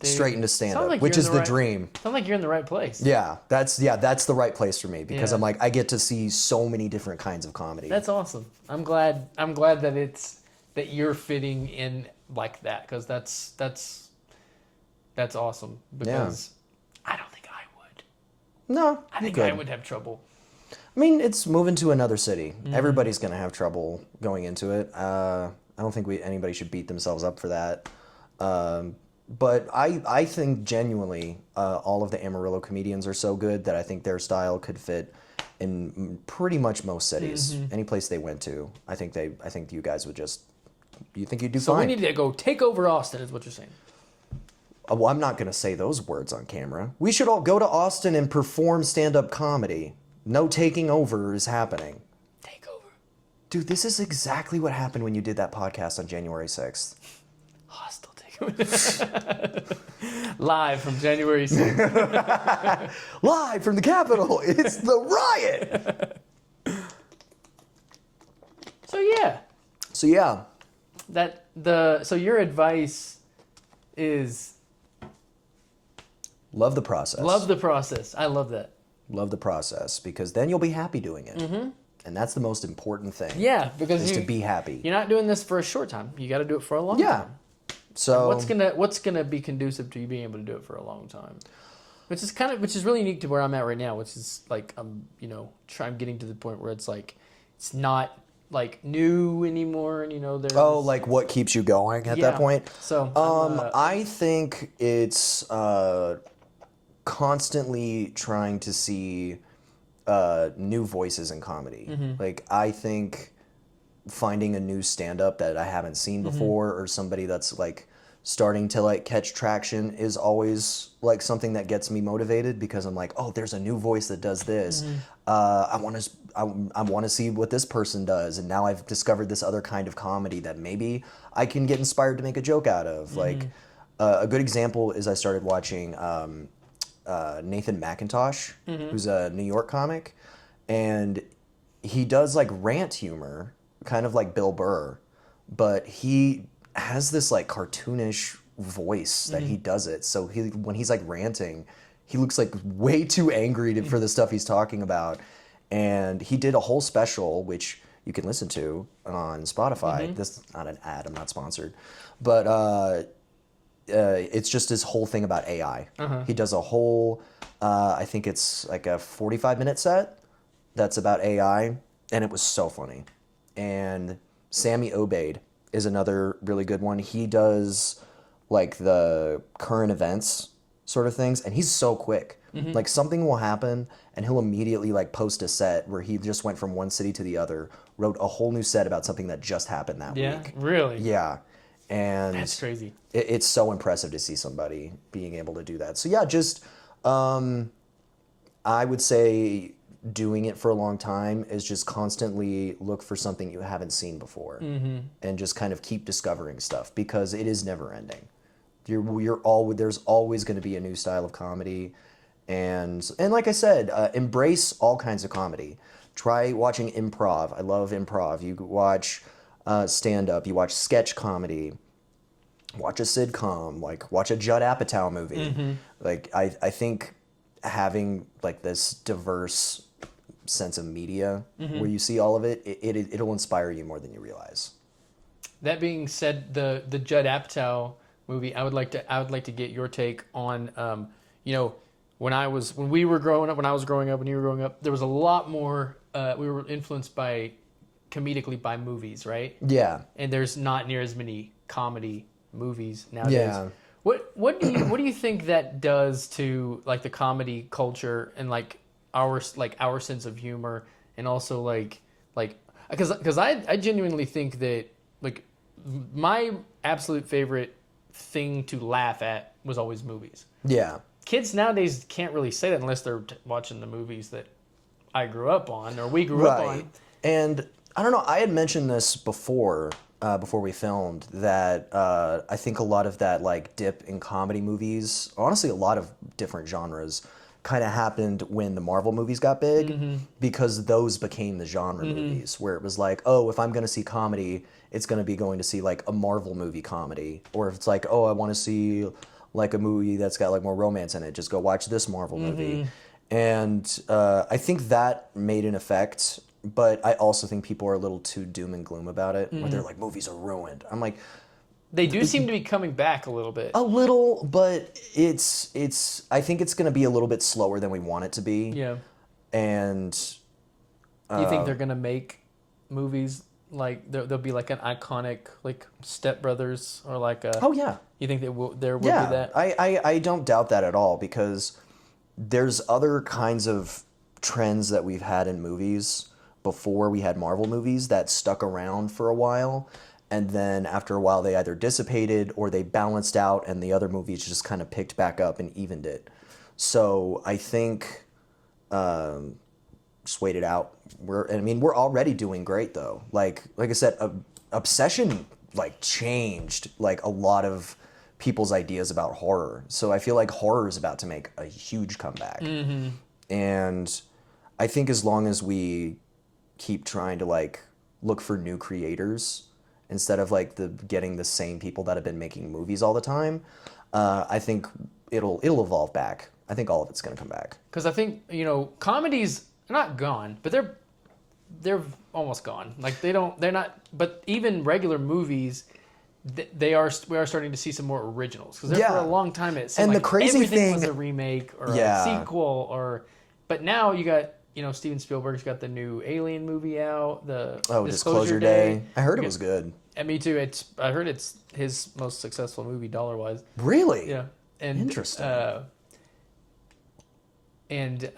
straight into stand-up, like which you're is in the the right- dream. Sounds like you're in the right place. Yeah, that's the right place for me, because Yeah. I'm like, I get to see so many different kinds of comedy. That's awesome. I'm glad that you're fitting in like that, because that's awesome, because I don't think I would. No, I think I would have trouble. I mean, it's moving to another city. Everybody's gonna have trouble going into it. I don't think anybody should beat themselves up for that. But I think genuinely all of the Amarillo comedians are so good that I think their style could fit in pretty much most cities. Any place they went to, I think you guys would just, you think you'd do So fine. we need to go take over Austin, is what you're saying. Well, I'm not going to say those words on camera. We should all go to Austin and perform stand-up comedy. No taking over is happening. Take over. Dude, this is exactly what happened when you did that podcast on January 6th. Hostile takeover. Live from January 6th. Live from the Capitol, it's the riot! So yeah. So yeah. So your advice is Love the process. love the process. I love that. Love the process, because then you'll be happy doing it. And that's the most important thing. Yeah, because is to be happy. You're not doing this for a short time. You got to do it for a long Yeah. time. So What's gonna be conducive to you being able to do it for a long time? Which is really unique to where I'm at right now, which is like I'm getting to the point where it's like it's not like new anymore, and there's like what keeps you going at that point? So I think it's constantly trying to see new voices in comedy. Like I think finding a new stand-up that I haven't seen before, or somebody that's like starting to like catch traction, is always like something that gets me motivated, because I'm like, oh, there's a new voice that does this. I want to see what this person does, and now I've discovered this other kind of comedy that maybe I can get inspired to make a joke out of. Like a good example is I started watching Nathan McIntosh, who's a New York comic, and he does like rant humor, kind of like Bill Burr, but he has this like cartoonish voice that he does it. So when he's like ranting, he looks like way too angry for the stuff he's talking about. And he did a whole special, which you can listen to on Spotify. This is not an ad, I'm not sponsored. But it's just his whole thing about AI. He does a whole, I think it's like a 45-minute set that's about AI, and it was so funny. And Sammy Obeid is another really good one. He does like the current events sort of things, and he's so quick. Like something will happen and he'll immediately like post a set where he just went from one city to the other, wrote a whole new set about something that just happened that week. Really? Yeah. And That's crazy. It's so impressive to see somebody being able to do that. So yeah, just I would say doing it for a long time is just constantly look for something you haven't seen before, and just kind of keep discovering stuff, because it is never ending. There's always going to be a new style of comedy, and like I said, embrace all kinds of comedy. Try watching improv. I love improv. You watch stand-up. You watch sketch comedy. Watch a sitcom. Like watch a Judd Apatow movie. Like I think having like this diverse sense of media where you see all of it, it'll inspire you more than you realize. That being said, the Judd Apatow movie, I would like to get your take on when I was growing up and you were growing up, there was a lot more we were influenced comedically by movies, right? Yeah. And there's not near as many comedy movies nowadays. Yeah. What do you think that does to like the comedy culture and like our sense of humor, and also because I genuinely think that like my absolute favorite thing to laugh at was always movies. Yeah. Kids nowadays can't really say that unless they're watching the movies that I grew up on or we grew up on. And I don't know, I had mentioned this before we filmed, that I think a lot of that like dip in comedy movies, honestly a lot of different genres, kind of happened when the Marvel movies got big, because those became the genre movies, where it was like, oh, if I'm going to see comedy, it's going to be going to see like a Marvel movie comedy. Or if it's like, oh, I want to see like a movie that's got like more romance in it, just go watch this Marvel movie. And I think that made an effect, but I also think people are a little too doom and gloom about it, where they're like, movies are ruined. I'm like, they do seem to be coming back a little bit. A little, but it's. I think it's going to be a little bit slower than we want it to be. Yeah. And Do you think they're going to make movies like there'll be like an iconic like Step Brothers or like a? Oh yeah. You think there will be that? I don't doubt that at all, because there's other kinds of trends that we've had in movies before we had Marvel movies that stuck around for a while, and then after a while they either dissipated or they balanced out and the other movies just kind of picked back up and evened it. So I think just wait it out. We're already doing great though. Like I said, Obsession like changed like a lot of people's ideas about horror. So I feel like horror is about to make a huge comeback. Mm-hmm. And I think as long as we keep trying to like look for new creators instead of like getting the same people that have been making movies all the time, I think it'll evolve back. I think all of it's going to come back. Because I think, comedies are not gone, but they're almost gone. Like they're not. But even regular movies, we are starting to see some more originals. Because for a long time it seemed like everything was a remake or a sequel But now you got Steven Spielberg's got the new Alien movie out. The Disclosure Day. I heard it was good. And me too. I heard it's his most successful movie dollar wise. Really? Yeah. And interesting. And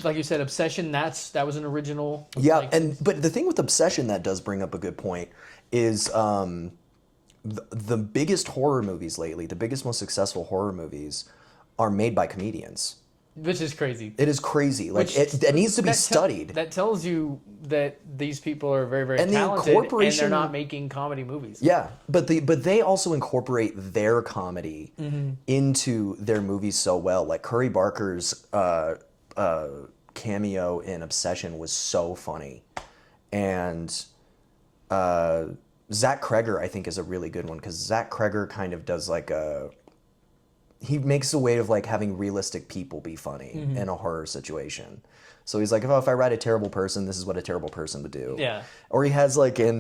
like you said, Obsession, that was an original. Yeah, but the thing with Obsession that does bring up a good point is the biggest horror movies lately, the biggest, most successful horror movies are made by comedians. Which is crazy. It is crazy. Like it needs to be studied. That tells you that these people are very, very talented, and they're not making comedy movies. Yeah, but they also incorporate their comedy into their movies so well. Like Curry Barker's cameo in Obsession was so funny, and Zach Kreger I think is a really good one, because Zach Kreger kind of does like he makes a way of like having realistic people be funny in a horror situation. So he's like, if I write a terrible person, this is what a terrible person would do. Yeah. Or he has like in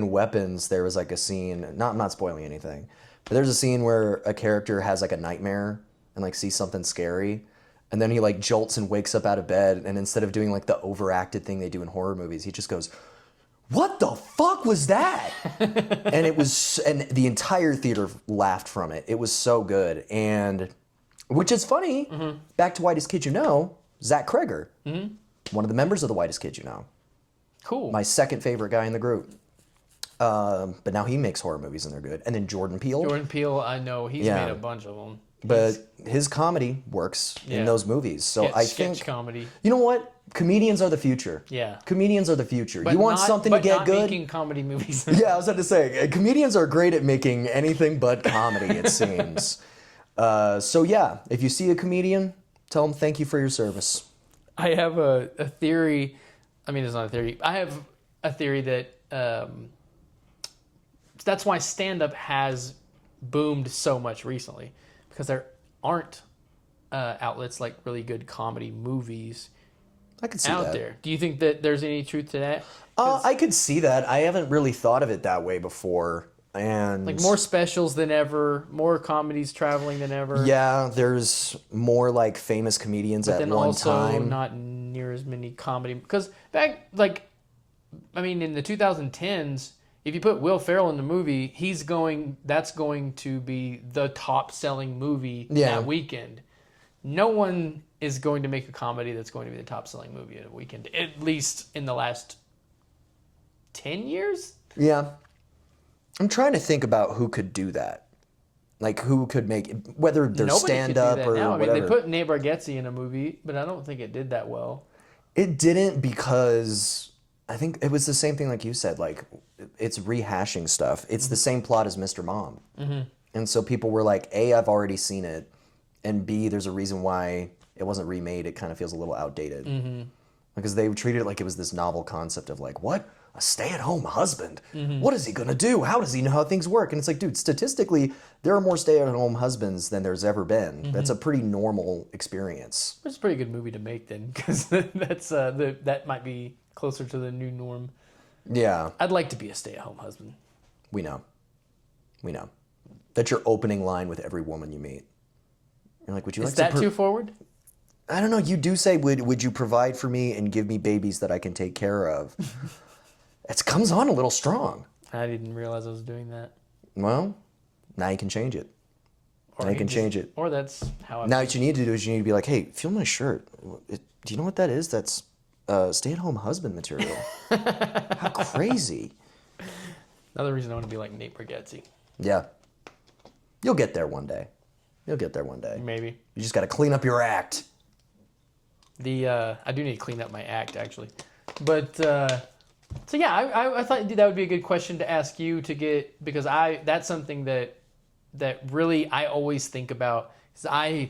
Weapons, there was like a scene, not spoiling anything, but there's a scene where a character has like a nightmare and like sees something scary, and then he like jolts and wakes up out of bed, and instead of doing like the overacted thing they do in horror movies, he just goes, "What the fuck was that?" and the entire theater laughed from it. It was so good. And which is funny, back to Whitest Kid You Know, Zach Kreger, one of the members of the Whitest Kid You Know. Cool. My second favorite guy in the group. But now he makes horror movies and they're good. And then Jordan Peele. Jordan Peele, I know. He's made a bunch of them. But his comedy works in those movies. So I think comedy. You know what? Comedians are the future. Yeah. Comedians are the future. You want something to get good? Making comedy movies. Yeah, I was about to say, comedians are great at making anything but comedy, it seems. So yeah, if you see a comedian, tell them thank you for your service. I have a theory. I mean, it's not a theory. I have a theory that that's why stand-up has boomed so much recently, because there aren't outlets like really good comedy movies I could see out that. there. Do you think that there's any truth to that? I could see that. I haven't really thought of it that way before. And like more specials than ever, more comedies traveling than ever. Yeah, there's more like famous comedians at one time. Not near as many comedy, because back in the 2010s, if you put Will Ferrell in the movie, that's going to be the top selling movie that weekend. No one is going to make a comedy that's going to be the top selling movie at a weekend, at least in the last 10 years. Yeah. I'm trying to think about who could do that. Like who could make it, whether they're stand up or now. whatever. They put Nate Bargatze in a movie, but I don't think it did that well. It didn't, because I think it was the same thing like you said, like it's rehashing stuff. It's the same plot as Mr. Mom. And so people were like, A, I've already seen it, and B, there's a reason why it wasn't remade. It kind of feels a little outdated. Because they treated it like it was this novel concept of like, what? A stay-at-home husband? What is he going to do? How does he know how things work? And it's like, dude, statistically, there are more stay-at-home husbands than there's ever been. That's a pretty normal experience. It's a pretty good movie to make then, because that might be closer to the new norm. Yeah. I'd like to be a stay-at-home husband. We know. That's your opening line with every woman you meet. You're like, would you like to... Is that too forward? I don't know. You do say, would you provide for me and give me babies that I can take care of? It comes on a little strong. I didn't realize I was doing that. Well, now you can change it. Or now you can change it. Or that's how I... Now what you need to do is you need to be like, hey, feel my shirt. Do you know what that is? That's stay-at-home husband material. How crazy. Another reason I want to be like Nate Bargatze. Yeah. You'll get there one day. You'll get there one day. Maybe. You just got to clean up your act. I do need to clean up my act, actually. But, so yeah, I thought that would be a good question to ask you to get, because that's something that really I always think about, because I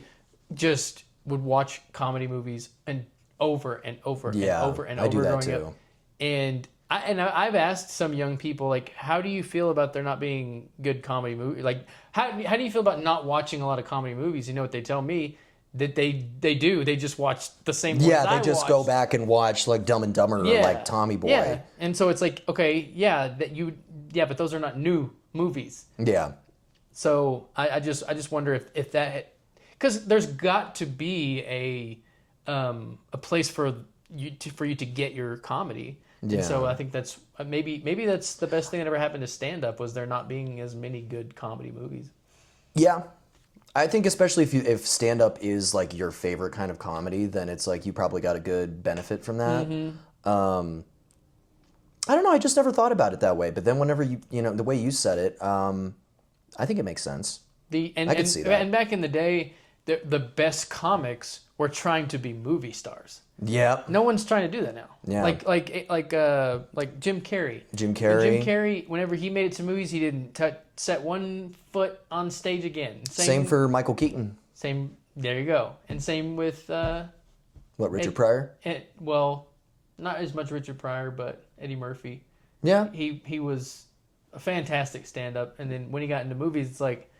just would watch comedy movies and over and over and over and over growing up. And I've asked some young people, like, how do you feel about there not being good comedy movies? Like, how do you feel about not watching a lot of comedy movies? You know what they tell me? That they do. They just watch the same ones they just go back and watch, like, Dumb and Dumber or, like, Tommy Boy. Yeah, and so it's like, okay, but those are not new movies. Yeah. So I just wonder if that... Because there's got to be a place for you to get your comedy. Yeah. And so I think that's maybe that's the best thing that ever happened to stand-up, was there not being as many good comedy movies. Yeah. I think especially if stand-up is like your favorite kind of comedy, then it's like you probably got a good benefit from that. Mm-hmm. I don't know. I just never thought about it that way. But then whenever you know, the way you said it, I think it makes sense. I can see that. And back in the day, the best comics were trying to be movie stars. Yeah. No one's trying to do that now. Yeah. Like Jim Carrey. Jim Carrey, whenever he made it to movies, he didn't set one foot on stage again. Same for Michael Keaton. There you go. And same with Richard Pryor? Well, not as much Richard Pryor, but Eddie Murphy. Yeah. He was a fantastic stand-up, and then when he got into movies, it's like,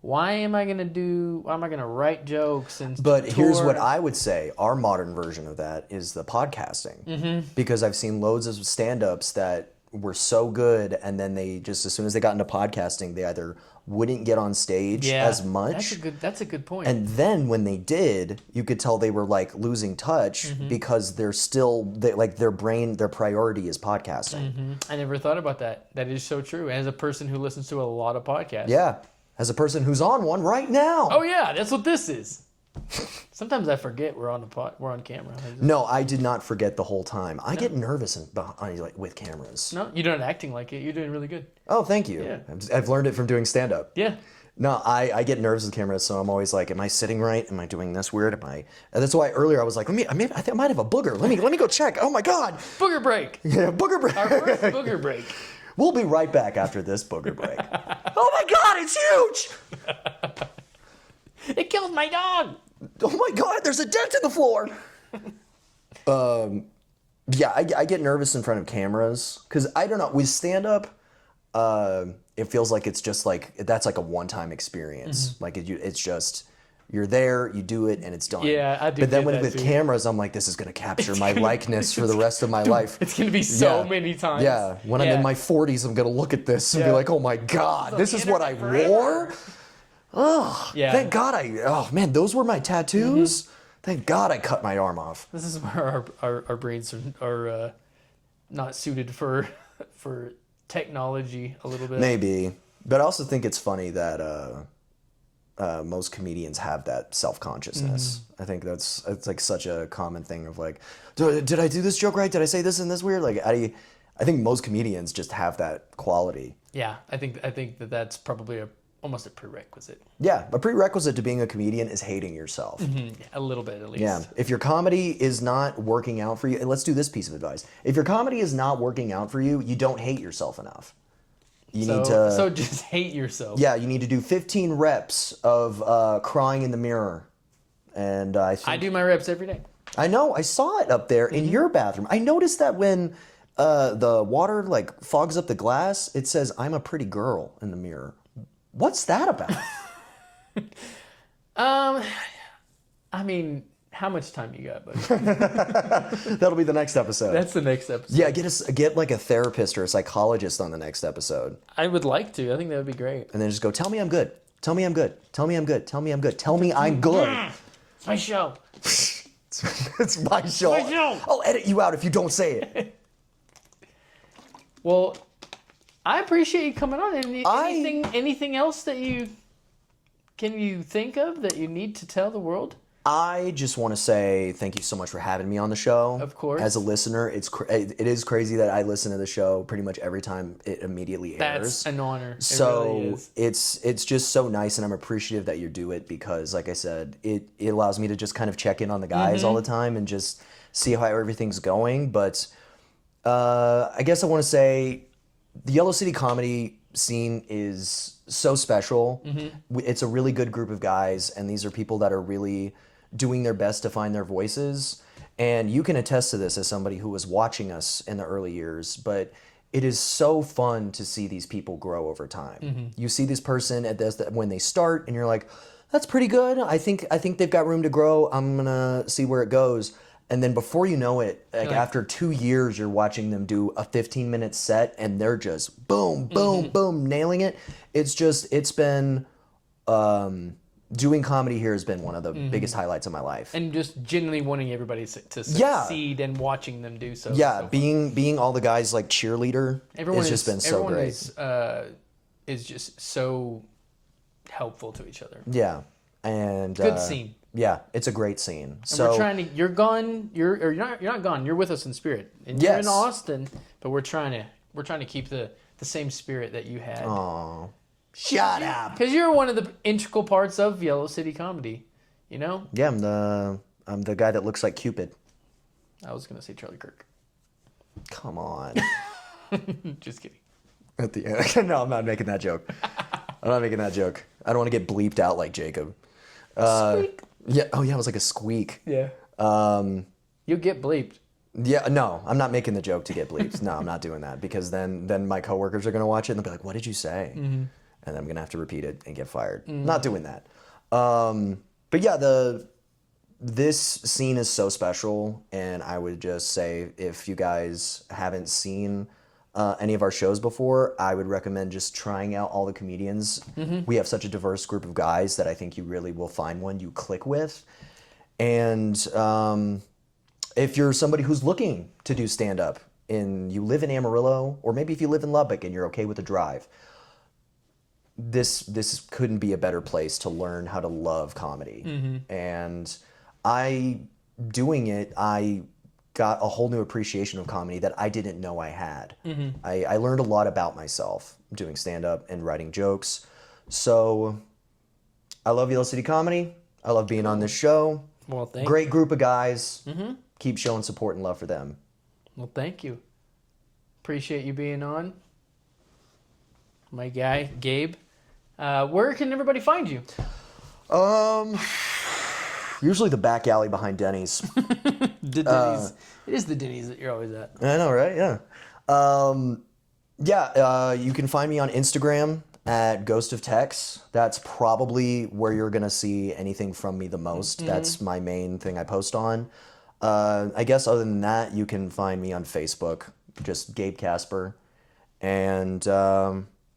why am I gonna write jokes and But tour? Here's what I would say. Our modern version of that is the podcasting. Mm-hmm. Because I've seen loads of stand-ups that were so good, and then they just, as soon as they got into podcasting, they either wouldn't get on stage as much. That's a good point. And then when they did, you could tell they were like losing touch because they're still their priority is podcasting. Mm-hmm. I never thought about that. That is so true. As a person who listens to a lot of podcasts. Yeah. As a person who's on one right now. Oh yeah, that's what this is. Sometimes I forget we're on camera. No, I did not forget the whole time. I get nervous with cameras. No, you're not acting like it. You're doing really good. Oh, thank you. Yeah. I've learned it from doing stand-up. Yeah. No, I get nervous with cameras, so I'm always like, am I sitting right? Am I doing this weird? And that's why earlier I was like, I think I might have a booger. Let me go check. Oh my God. Booger break. Yeah, booger break. Our first booger break. We'll be right back after this booger break. Oh my God, it's huge! It killed my dog! Oh my God, there's a dent in the floor! Yeah, I get nervous in front of cameras. Because I don't know, with stand-up, it feels like it's just like, that's like a one-time experience. Mm-hmm. Like it's just... You're there, you do it, and it's done. Yeah, I do. But then with cameras, I'm like, this is going to capture my likeness for the rest of my life. It's going to be so many times. Yeah, when I'm in my 40s, I'm going to look at this and be like, oh my God, this is what I wore? Oh, thank God oh man, those were my tattoos? Mm-hmm. Thank God I cut my arm off. This is where our brains are not suited for technology a little bit. Maybe. But I also think it's funny that... most comedians have that self-consciousness. Mm-hmm. I think it's like such a common thing of like, did I do this joke right? Did I say this and this weird? Like, I think most comedians just have that quality. Yeah, I think that's probably almost a prerequisite. Yeah, a prerequisite to being a comedian is hating yourself. Mm-hmm. A little bit at least. Yeah, if your comedy is not working out for you, and let's do this piece of advice. If your comedy is not working out for you, you don't hate yourself enough. So just hate yourself. Yeah, you need to do 15 reps of crying in the mirror. And I do my reps every day. I know. I saw it up there in your bathroom. I noticed that when the water like fogs up the glass, it says, "I'm a pretty girl" in the mirror. What's that about? I mean, how much time you got, buddy? That'll be the next episode. That's the next episode. Yeah, get like a therapist or a psychologist on the next episode. I would like to. I think that would be great. And then just go, tell me I'm good. Tell me I'm good. Tell me I'm good. Tell me I'm good. Tell me I'm good. It's my show. It's my show. My show. I'll edit you out if you don't say it. Well, I appreciate you coming on. Anything else that you think of that you need to tell the world? I just want to say thank you so much for having me on the show. Of course. As a listener, it is crazy that I listen to the show pretty much every time it immediately airs. That's an honor. So really is. it's just so nice, and I'm appreciative that you do it because, like I said, it allows me to just kind of check in on the guys all the time and just see how everything's going. But I guess I want to say the Yellow City comedy scene is so special. It's a really good group of guys, and these are people that are really doing their best to find their voices. And you can attest to this as somebody who was watching us in the early years, but it is so fun to see these people grow over time. You see this person at this when they start, and you're like, "That's pretty good. I think they've got room to grow. I'm gonna see where it goes." And then before you know it, like after 2 years, you're watching them do a 15-minute set, and they're just boom, boom, boom, nailing it. It's been doing comedy here has been one of the biggest highlights of my life. And just genuinely wanting everybody to succeed and watching them do so. Yeah, so being all the guys like cheerleader has just been so great. Is just so helpful to each other. Yeah, and good scene. Yeah, it's a great scene. And so we're trying to. You're gone. You're not gone. You're with us in spirit. And you're in Austin, but we're trying to keep the same spirit that you had. Oh, shut up! Because you're one of the integral parts of Yellow City comedy. You know. Yeah, I'm the guy that looks like Cupid. I was gonna say Charlie Kirk. Come on. Just kidding. At the end, no, I'm not making that joke. I'm not making that joke. I don't want to get bleeped out like Jacob. Squeak. Yeah. Oh, yeah. It was like a squeak. Yeah. You'll get bleeped. Yeah. No, I'm not making the joke to get bleeped. No, I'm not doing that because then my coworkers are gonna watch it and they'll be like, "What did you say?" And then I'm gonna have to repeat it and get fired. Not doing that. But yeah, this scene is so special, and I would just say if you guys haven't seen any of our shows before, I would recommend just trying out all the comedians. We have such a diverse group of guys that I think you really will find one you click with. And if you're somebody who's looking to do stand-up and you live in Amarillo, or maybe if you live in Lubbock and you're okay with the drive, this couldn't be a better place to learn how to love comedy. And doing it, I got a whole new appreciation of comedy that I didn't know I had. I learned a lot about myself doing stand-up and writing jokes. So I love Yellow City Comedy. I love being on this show. Well, thank Great you. group of guys. Keep showing support and love for them. Well, thank you. Appreciate you being on. My guy, Gabe. Where can everybody find you? Usually the back alley behind Denny's. The Denny's. It is the Denny's that you're always at. I know, right? Yeah. You can find me on Instagram at Ghost of Tex. That's probably where you're going to see anything from me the most. That's my main thing I post on. I guess other than that, you can find me on Facebook, just Gabe Kaspar. And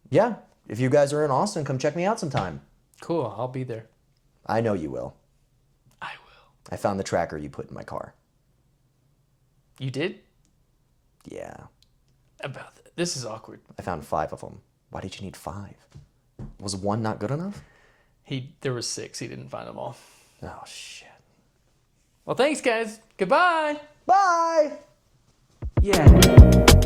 yeah, if you guys are in Austin, come check me out sometime. Cool. I'll be there. I know you will. I will. I found the tracker you put in my car. You did? Yeah. About that. This is awkward. I found 5 of them. Why did you need 5? Was 1 not good enough? There was 6. He didn't find them all. Oh, shit. Well, thanks, guys. Goodbye. Bye! Yeah.